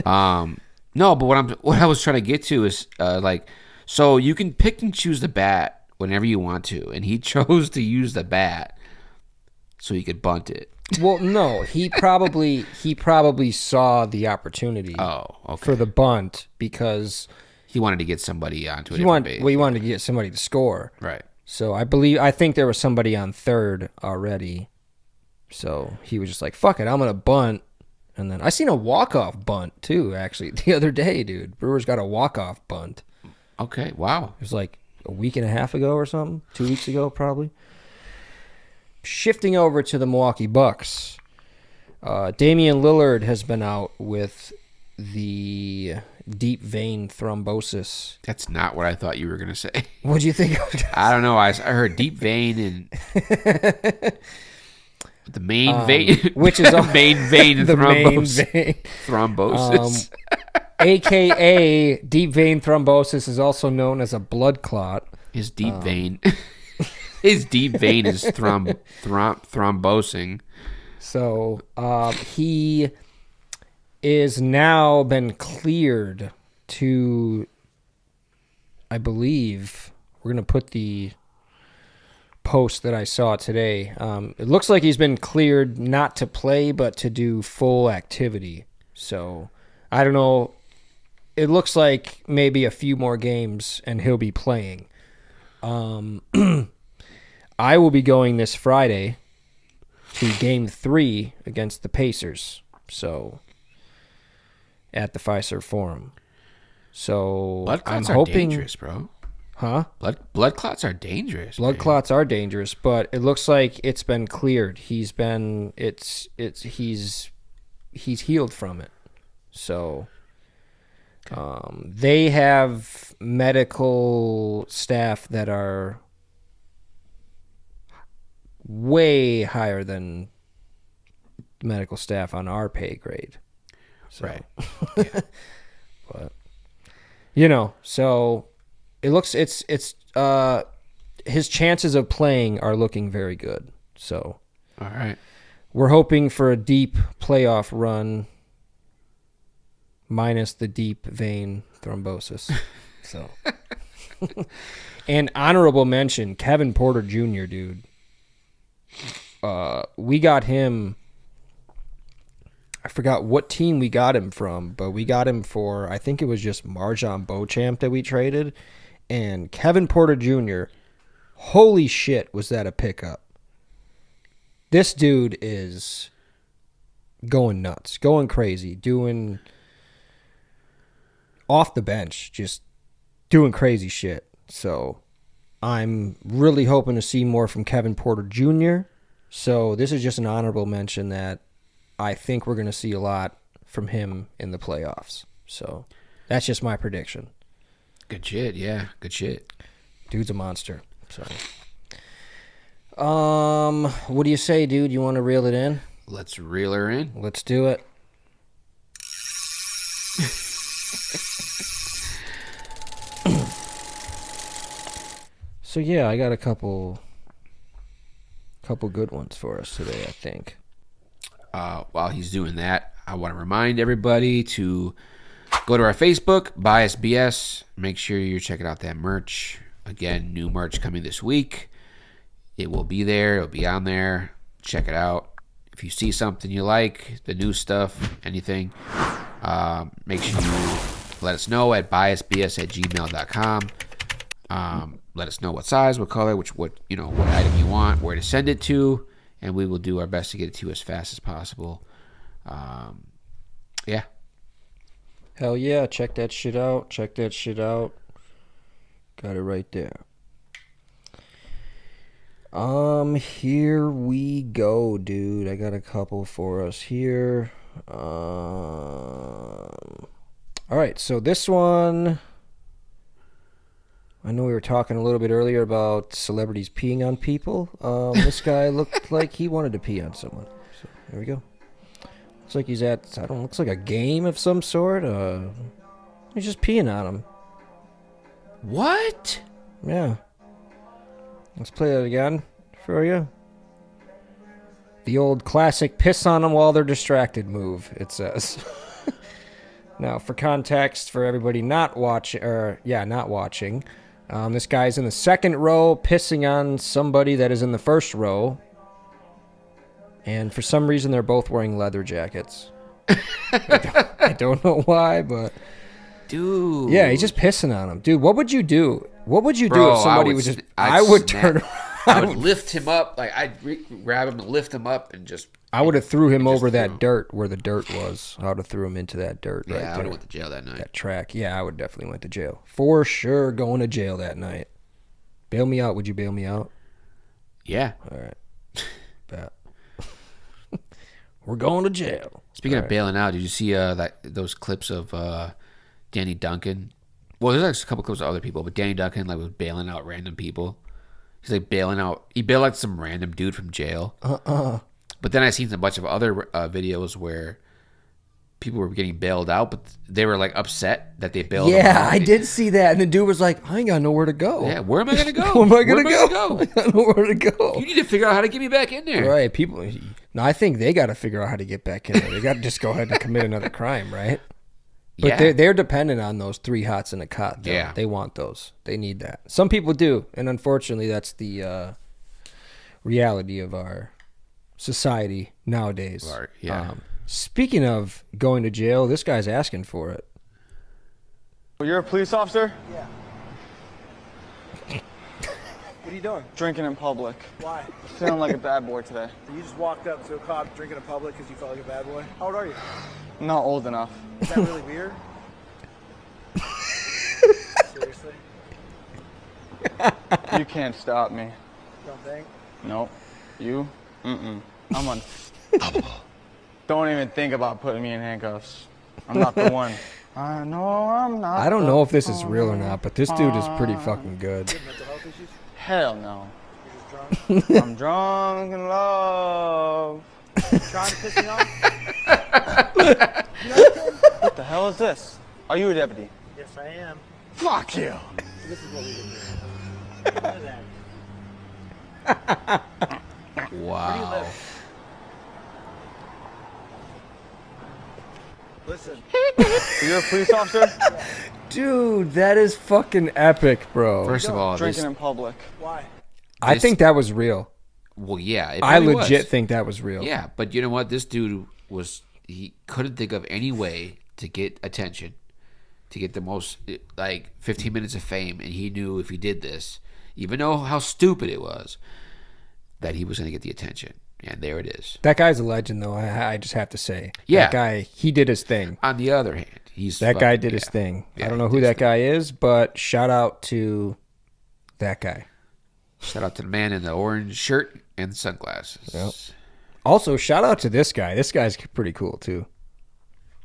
[SPEAKER 2] No, but what I was trying to get to is so you can pick and choose the bat whenever you want to, and he chose to use the bat so he could bunt it.
[SPEAKER 1] Well, no, he probably saw the opportunity for the bunt because
[SPEAKER 2] he wanted to get somebody onto a different base.
[SPEAKER 1] Well, he wanted to get somebody to score.
[SPEAKER 2] Right.
[SPEAKER 1] So I think there was somebody on third already. So he was just like, fuck it, I'm going to bunt. And then I seen a walk-off bunt too, actually, the other day, dude. Brewers got a walk-off bunt.
[SPEAKER 2] Okay, wow.
[SPEAKER 1] It was like a week and a half ago or something. 2 weeks ago, probably. Shifting over to the Milwaukee Bucks. Damian Lillard has been out with the deep vein thrombosis.
[SPEAKER 2] That's not what I thought you were going to say.
[SPEAKER 1] What do you think?
[SPEAKER 2] I don't know. I heard deep vein and the main vein,
[SPEAKER 1] which is
[SPEAKER 2] main vein
[SPEAKER 1] the
[SPEAKER 2] thrombosis.
[SPEAKER 1] main vein.
[SPEAKER 2] Thrombosis.
[SPEAKER 1] AKA deep vein thrombosis is also known as a blood clot.
[SPEAKER 2] His deep vein. His deep vein is thrombosing.
[SPEAKER 1] So he is now been cleared to, I believe, we're going to put the post that I saw today. It looks like he's been cleared not to play, but to do full activity. So I don't know. It looks like maybe a few more games and he'll be playing. I will be going this Friday to Game 3 against the Pacers. So at the Fiserv Forum. So
[SPEAKER 2] Blood clots
[SPEAKER 1] I'm
[SPEAKER 2] are
[SPEAKER 1] hoping,
[SPEAKER 2] dangerous, bro.
[SPEAKER 1] Huh?
[SPEAKER 2] Blood clots are dangerous.
[SPEAKER 1] Blood
[SPEAKER 2] man.
[SPEAKER 1] clots are dangerous, but it looks like it's been cleared. He's healed from it. So they have medical staff that are way higher than medical staff on our pay grade. So.
[SPEAKER 2] Right. Yeah.
[SPEAKER 1] But so it looks it's his chances of playing are looking very good. So
[SPEAKER 2] All right.
[SPEAKER 1] we're hoping for a deep playoff run minus the deep vein thrombosis. So and honorable mention, Kevin Porter Jr., dude. We got him, I forgot what team we got him from, but we got him for, I think it was just Marjon Beauchamp that we traded. And Kevin Porter Jr., holy shit, was that a pickup. This dude is going nuts, going crazy, doing off the bench, just doing crazy shit. So I'm really hoping to see more from Kevin Porter Jr. So this is just an honorable mention that I think we're going to see a lot from him in the playoffs. So that's just my prediction.
[SPEAKER 2] Good shit. Yeah. Good shit.
[SPEAKER 1] Dude's a monster. So, what do you say, dude? You want to reel it in?
[SPEAKER 2] Let's reel her in.
[SPEAKER 1] Let's do it. So yeah, I got a couple good ones for us today, I think.
[SPEAKER 2] While he's doing that, I want to remind everybody to go to our Facebook, BiasedBS. Make sure you're checking out that merch. Again, new merch coming this week. It will be there. It'll be on there. Check it out. If you see something you like, the new stuff, anything, make sure you let us know at biasedbs@gmail.com. Let us know what size, what color, what item you want, where to send it to, and we will do our best to get it to you as fast as possible. Yeah.
[SPEAKER 1] Hell yeah, check that shit out. Got it right there. Here we go, dude. I got a couple for us here. All right, so this one, I know we were talking a little bit earlier about celebrities peeing on people. This guy looked like he wanted to pee on someone. So here we go. Looks like he's at, looks like a game of some sort. He's just peeing on him.
[SPEAKER 2] What?
[SPEAKER 1] Yeah. Let's play that again for you. The old classic piss on them while they're distracted move, it says. Now, for context, for everybody not watching, this guy's in the second row pissing on somebody that is in the first row. And for some reason, they're both wearing leather jackets. I don't know why, but...
[SPEAKER 2] Dude.
[SPEAKER 1] Yeah, he's just pissing on him. Dude, what would you do? What would you do
[SPEAKER 2] Bro,
[SPEAKER 1] if somebody was just... I would turn around.
[SPEAKER 2] I would lift him up. Like, I'd grab him and lift him up and just...
[SPEAKER 1] I would have threw him over that dirt where the dirt was. I would have threw him into that dirt right there.
[SPEAKER 2] Yeah, I would have went to jail that night.
[SPEAKER 1] That track. Yeah, I would definitely went to jail. For sure going to jail that night. Bail me out. Would you bail me out?
[SPEAKER 2] Yeah.
[SPEAKER 1] All right. Bet. We're going to jail.
[SPEAKER 2] Speaking of bailing out, did you see those clips of Danny Duncan? Well, there's like a couple clips of other people, but Danny Duncan like was bailing out random people. He's like bailing out. He bailed out some random dude from jail. But then I seen a bunch of other videos where people were getting bailed out, but they were like upset that they bailed.
[SPEAKER 1] Yeah, I did see that, and the dude was like, "I ain't got nowhere to go.
[SPEAKER 2] Yeah, where am I gonna go?
[SPEAKER 1] Where am I gonna go? I got nowhere to go.
[SPEAKER 2] You need to figure out how to get me back in there."
[SPEAKER 1] Right, people. No, I think they got to figure out how to get back in there. They got to just go ahead and commit another crime, right? But they're dependent on those 3 hots in a cot. Though. Yeah, they want those. They need that. Some people do, and unfortunately, that's the reality of our society nowadays.
[SPEAKER 2] Right. Yeah.
[SPEAKER 1] Speaking of going to jail, this guy's asking for it.
[SPEAKER 3] Well, you're a police officer?
[SPEAKER 4] Yeah. What are you doing?
[SPEAKER 3] Drinking in public.
[SPEAKER 4] Why?
[SPEAKER 3] Feeling like a bad boy today.
[SPEAKER 4] You just walked up to a cop drinking in public because you felt like a bad boy? How old are you?
[SPEAKER 3] I'm not old enough.
[SPEAKER 4] Is that really weird? Seriously?
[SPEAKER 3] You can't stop me.
[SPEAKER 4] Don't think?
[SPEAKER 3] Nope. You? I'm unstoppable. Don't even think about putting me in handcuffs. I'm not the one. I know I'm not.
[SPEAKER 1] I don't know if this is real or not, but this dude is pretty fucking good.
[SPEAKER 4] You have mental health issues?
[SPEAKER 3] Hell no.
[SPEAKER 4] You're just drunk?
[SPEAKER 3] I'm drunk in love.
[SPEAKER 4] Trying to piss me off?
[SPEAKER 3] What the hell is this? Are you a deputy?
[SPEAKER 4] Yes, I am.
[SPEAKER 3] Fuck you.
[SPEAKER 4] So this is what we can do. Know that. Where do you
[SPEAKER 2] Wow.
[SPEAKER 4] live? Listen.
[SPEAKER 3] You're a police officer?
[SPEAKER 1] Dude, that is fucking epic, bro.
[SPEAKER 2] First of all,
[SPEAKER 3] Drinking in public.
[SPEAKER 4] Why?
[SPEAKER 1] I think that was real.
[SPEAKER 2] well, yeah, it
[SPEAKER 1] I
[SPEAKER 2] really
[SPEAKER 1] legit
[SPEAKER 2] was.
[SPEAKER 1] think that was real.
[SPEAKER 2] Yeah, but you know what? This dude he couldn't think of any way to get attention, to get the most, like, 15 minutes of fame, and he knew if he did this, even though how stupid it was, that he was going to get the attention. And there it is.
[SPEAKER 1] That guy's a legend, though. I just have to say.
[SPEAKER 2] Yeah.
[SPEAKER 1] That guy, he did his thing.
[SPEAKER 2] On the other hand,
[SPEAKER 1] That guy did his thing. I don't know who that guy is, but shout out to that guy.
[SPEAKER 2] Shout out to the man in the orange shirt and sunglasses.
[SPEAKER 1] Yep. Also, shout out to this guy. This guy's pretty cool, too.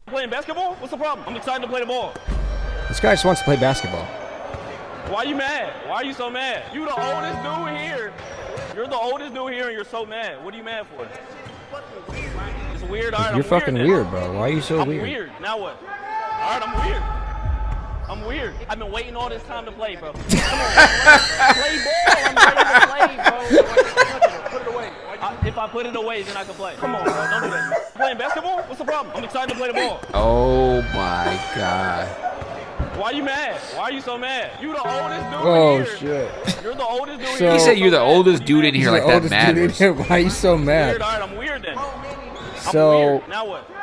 [SPEAKER 5] Playing basketball? What's the problem? I'm excited to play the ball.
[SPEAKER 1] This guy just wants to play basketball.
[SPEAKER 5] Why are you mad? Why are you so mad? You the oldest dude here. You're the oldest dude here and you're so mad. What are you mad for? It's weird. All right,
[SPEAKER 1] You're
[SPEAKER 5] I'm
[SPEAKER 1] fucking
[SPEAKER 5] then.
[SPEAKER 1] weird, bro. Why are you so
[SPEAKER 5] I'm
[SPEAKER 1] weird?
[SPEAKER 5] weird. Now what? All right, I'm weird. I'm weird. I've been waiting all this time to play, bro. Come on, play ball. I'm ready to play, bro. Put it away. If I put it away, then I can play. Come on, bro. Don't do that. Playing basketball? What's the problem? I'm excited to play the ball.
[SPEAKER 2] Oh my God.
[SPEAKER 5] Why are you mad? Why are you so mad? You the oldest dude
[SPEAKER 1] Oh,
[SPEAKER 5] here.
[SPEAKER 1] shit.
[SPEAKER 5] You're the oldest dude
[SPEAKER 1] So-
[SPEAKER 5] here.
[SPEAKER 2] He said you're the oldest dude in
[SPEAKER 1] He's
[SPEAKER 2] here,
[SPEAKER 1] the
[SPEAKER 2] like that
[SPEAKER 1] oldest dude in
[SPEAKER 2] matters.
[SPEAKER 1] here. Why are you so mad?
[SPEAKER 5] Weird. All right, I'm weird then.
[SPEAKER 1] So,
[SPEAKER 5] I'm weird. Now what? All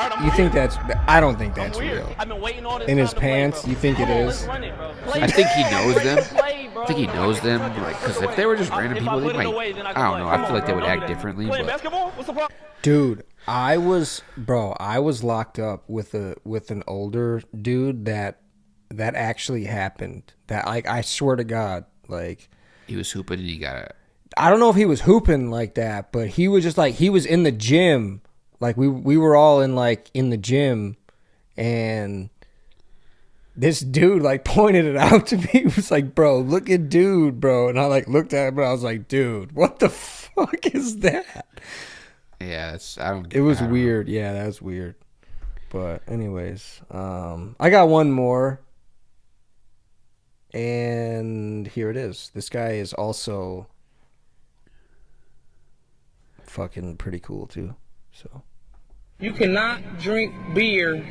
[SPEAKER 5] right, I'm
[SPEAKER 1] you
[SPEAKER 5] weird.
[SPEAKER 1] think that's... I don't think
[SPEAKER 5] I'm
[SPEAKER 1] that's
[SPEAKER 5] weird.
[SPEAKER 1] real.
[SPEAKER 5] I've been waiting all this
[SPEAKER 1] In
[SPEAKER 5] time
[SPEAKER 1] his
[SPEAKER 5] to play,
[SPEAKER 1] pants,
[SPEAKER 5] bro.
[SPEAKER 1] you think it
[SPEAKER 5] Come on,
[SPEAKER 1] is?
[SPEAKER 5] let's run it, bro. Play
[SPEAKER 2] I think he
[SPEAKER 5] ball.
[SPEAKER 2] knows
[SPEAKER 5] Ready
[SPEAKER 2] them.
[SPEAKER 5] to play, bro.
[SPEAKER 2] I think he knows them, like, because if they were just random
[SPEAKER 5] If
[SPEAKER 2] people,
[SPEAKER 5] I
[SPEAKER 2] they
[SPEAKER 5] put it
[SPEAKER 2] might.
[SPEAKER 5] away, then
[SPEAKER 2] I
[SPEAKER 5] can
[SPEAKER 2] don't
[SPEAKER 5] play.
[SPEAKER 2] know.
[SPEAKER 5] Come
[SPEAKER 2] I feel
[SPEAKER 5] on,
[SPEAKER 2] like they
[SPEAKER 5] bro.
[SPEAKER 2] would
[SPEAKER 5] Don't
[SPEAKER 2] act
[SPEAKER 5] do that.
[SPEAKER 2] differently.
[SPEAKER 5] Playing
[SPEAKER 2] But
[SPEAKER 5] basketball? What's the problem?
[SPEAKER 1] Dude, I was locked up with an older dude that actually happened. That, like, I swear to God, like,
[SPEAKER 2] he was hooping and he got a.
[SPEAKER 1] I don't know if he was hooping like that, but he was just like, he was in the gym. Like, we were all in the gym, and this dude, like, pointed it out to me. He was like, bro, look at dude, bro. And I, like, looked at him, and I was like, dude, what the fuck is that?
[SPEAKER 2] Yeah, that's. I don't.
[SPEAKER 1] It was
[SPEAKER 2] I don't
[SPEAKER 1] weird. Yeah, that was weird. But anyways, I got one more. And here it is. This guy is also fucking pretty cool too. So
[SPEAKER 6] You cannot drink beer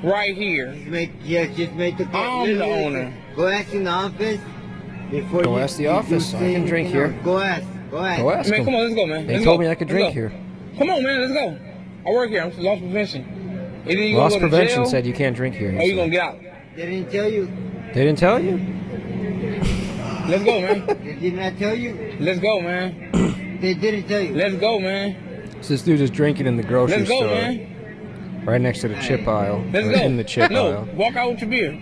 [SPEAKER 6] right here.
[SPEAKER 7] Just make the call.
[SPEAKER 6] I'm the owner.
[SPEAKER 7] Go ask in the office. Before
[SPEAKER 1] Go
[SPEAKER 7] you,
[SPEAKER 1] ask the
[SPEAKER 7] you
[SPEAKER 1] office.
[SPEAKER 7] say
[SPEAKER 1] I can drink
[SPEAKER 7] anything
[SPEAKER 1] here.
[SPEAKER 7] else. Go ask. Go ask.
[SPEAKER 1] go ask
[SPEAKER 6] Man,
[SPEAKER 1] him.
[SPEAKER 6] come on, let's go, man.
[SPEAKER 1] They
[SPEAKER 6] Let's
[SPEAKER 1] told
[SPEAKER 6] go.
[SPEAKER 1] me I could
[SPEAKER 6] Let's
[SPEAKER 1] drink
[SPEAKER 6] go.
[SPEAKER 1] here.
[SPEAKER 6] Come on, man, let's go. I work here. I'm loss prevention. Either you
[SPEAKER 1] Loss
[SPEAKER 6] gonna go to
[SPEAKER 1] prevention
[SPEAKER 6] jail,
[SPEAKER 1] said you can't drink here.
[SPEAKER 6] or
[SPEAKER 1] he
[SPEAKER 6] you
[SPEAKER 1] said.
[SPEAKER 6] gonna get out.
[SPEAKER 7] They didn't tell you.
[SPEAKER 1] They didn't tell you?
[SPEAKER 6] Let's go, man.
[SPEAKER 7] They did not tell you.
[SPEAKER 6] Let's go, man.
[SPEAKER 7] They didn't tell you.
[SPEAKER 6] Let's go, man.
[SPEAKER 1] So this dude is drinking in the grocery
[SPEAKER 6] Let's go,
[SPEAKER 1] store,
[SPEAKER 6] man.
[SPEAKER 1] right next to the chip aisle.
[SPEAKER 6] Let's
[SPEAKER 1] or
[SPEAKER 6] go.
[SPEAKER 1] in the chip
[SPEAKER 6] no,
[SPEAKER 1] aisle.
[SPEAKER 6] walk out with your beer.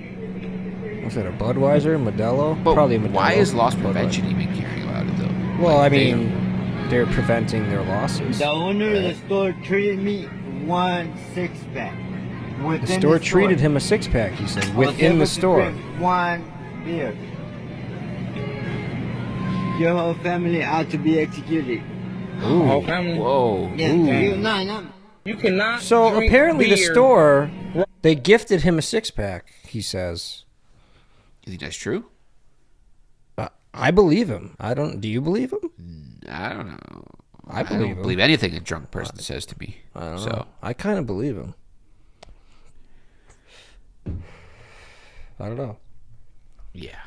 [SPEAKER 1] What's that? A Budweiser, Modelo?
[SPEAKER 2] But
[SPEAKER 1] Probably a Modelo.
[SPEAKER 2] why is loss
[SPEAKER 1] Budweiser.
[SPEAKER 2] prevention even caring about it though?
[SPEAKER 1] Well,
[SPEAKER 2] Like,
[SPEAKER 1] I mean, they're preventing their losses.
[SPEAKER 7] The owner of the store treated me 1 6-pack.
[SPEAKER 1] The store treated him a 6-pack, he said, within the store.
[SPEAKER 7] 1 beer. Your whole family ought to be executed.
[SPEAKER 6] Whole family.
[SPEAKER 2] Whoa.
[SPEAKER 7] Yeah,
[SPEAKER 1] Ooh.
[SPEAKER 7] no.
[SPEAKER 6] You cannot.
[SPEAKER 1] So
[SPEAKER 6] drink
[SPEAKER 1] apparently the
[SPEAKER 6] beer.
[SPEAKER 1] store, they gifted him a 6-pack, he says.
[SPEAKER 2] You think that's true?
[SPEAKER 1] I believe him. Do you believe him?
[SPEAKER 2] I don't know.
[SPEAKER 1] I believe
[SPEAKER 2] don't believe anything a drunk person says to me.
[SPEAKER 1] I don't
[SPEAKER 2] so
[SPEAKER 1] know. I kind of believe him. I don't know.
[SPEAKER 2] yeah.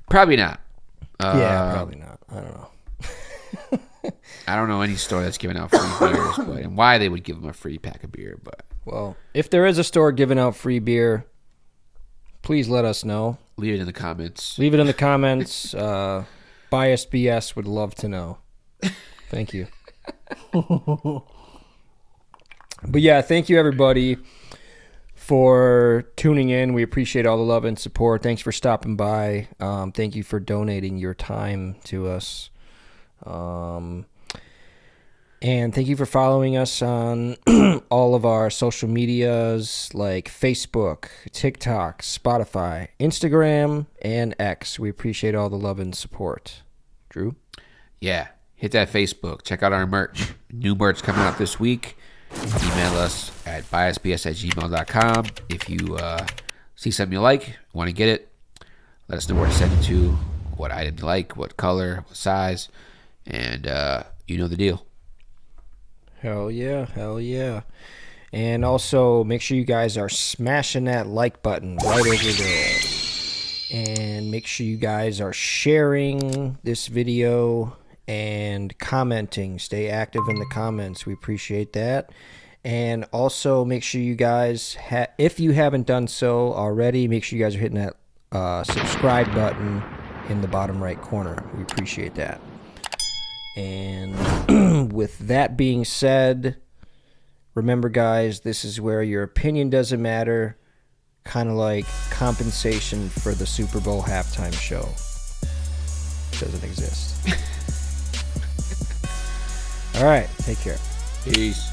[SPEAKER 2] Probably not.
[SPEAKER 1] Yeah, probably not. I don't know.
[SPEAKER 2] I don't know any store that's giving out free beers, and why they would give them a free pack of beer. But
[SPEAKER 1] Well, if there is a store giving out free beer, please let us know.
[SPEAKER 2] leave it in the comments.
[SPEAKER 1] Leave it in the comments. BiasedBS would love to know. Thank you. But yeah, thank you everybody for tuning in. We appreciate all the love and support. Thanks for stopping by. Thank you for donating your time to us. And thank you for following us on all of our social medias like Facebook, TikTok, Spotify, Instagram, and X. We appreciate all the love and support. Drew?
[SPEAKER 2] Yeah, hit that Facebook. Check out our merch. New merch coming out this week. Email us at biasedbs@gmail.com. If you see something you like, want to get it, let us know where to send it to, what item you like, what color, what size, and you know the deal.
[SPEAKER 1] Hell yeah, hell yeah. And also, make sure you guys are smashing that like button right over there. And make sure you guys are sharing this video and commenting. Stay active in the comments. We appreciate that. And also, make sure you guys, if you haven't done so already, make sure you guys are hitting that subscribe button in the bottom right corner. We appreciate that. And with that being said, remember guys, this is where your opinion doesn't matter. Kind of like compensation for the Super Bowl halftime show. Doesn't exist. All right, take care.
[SPEAKER 2] Peace.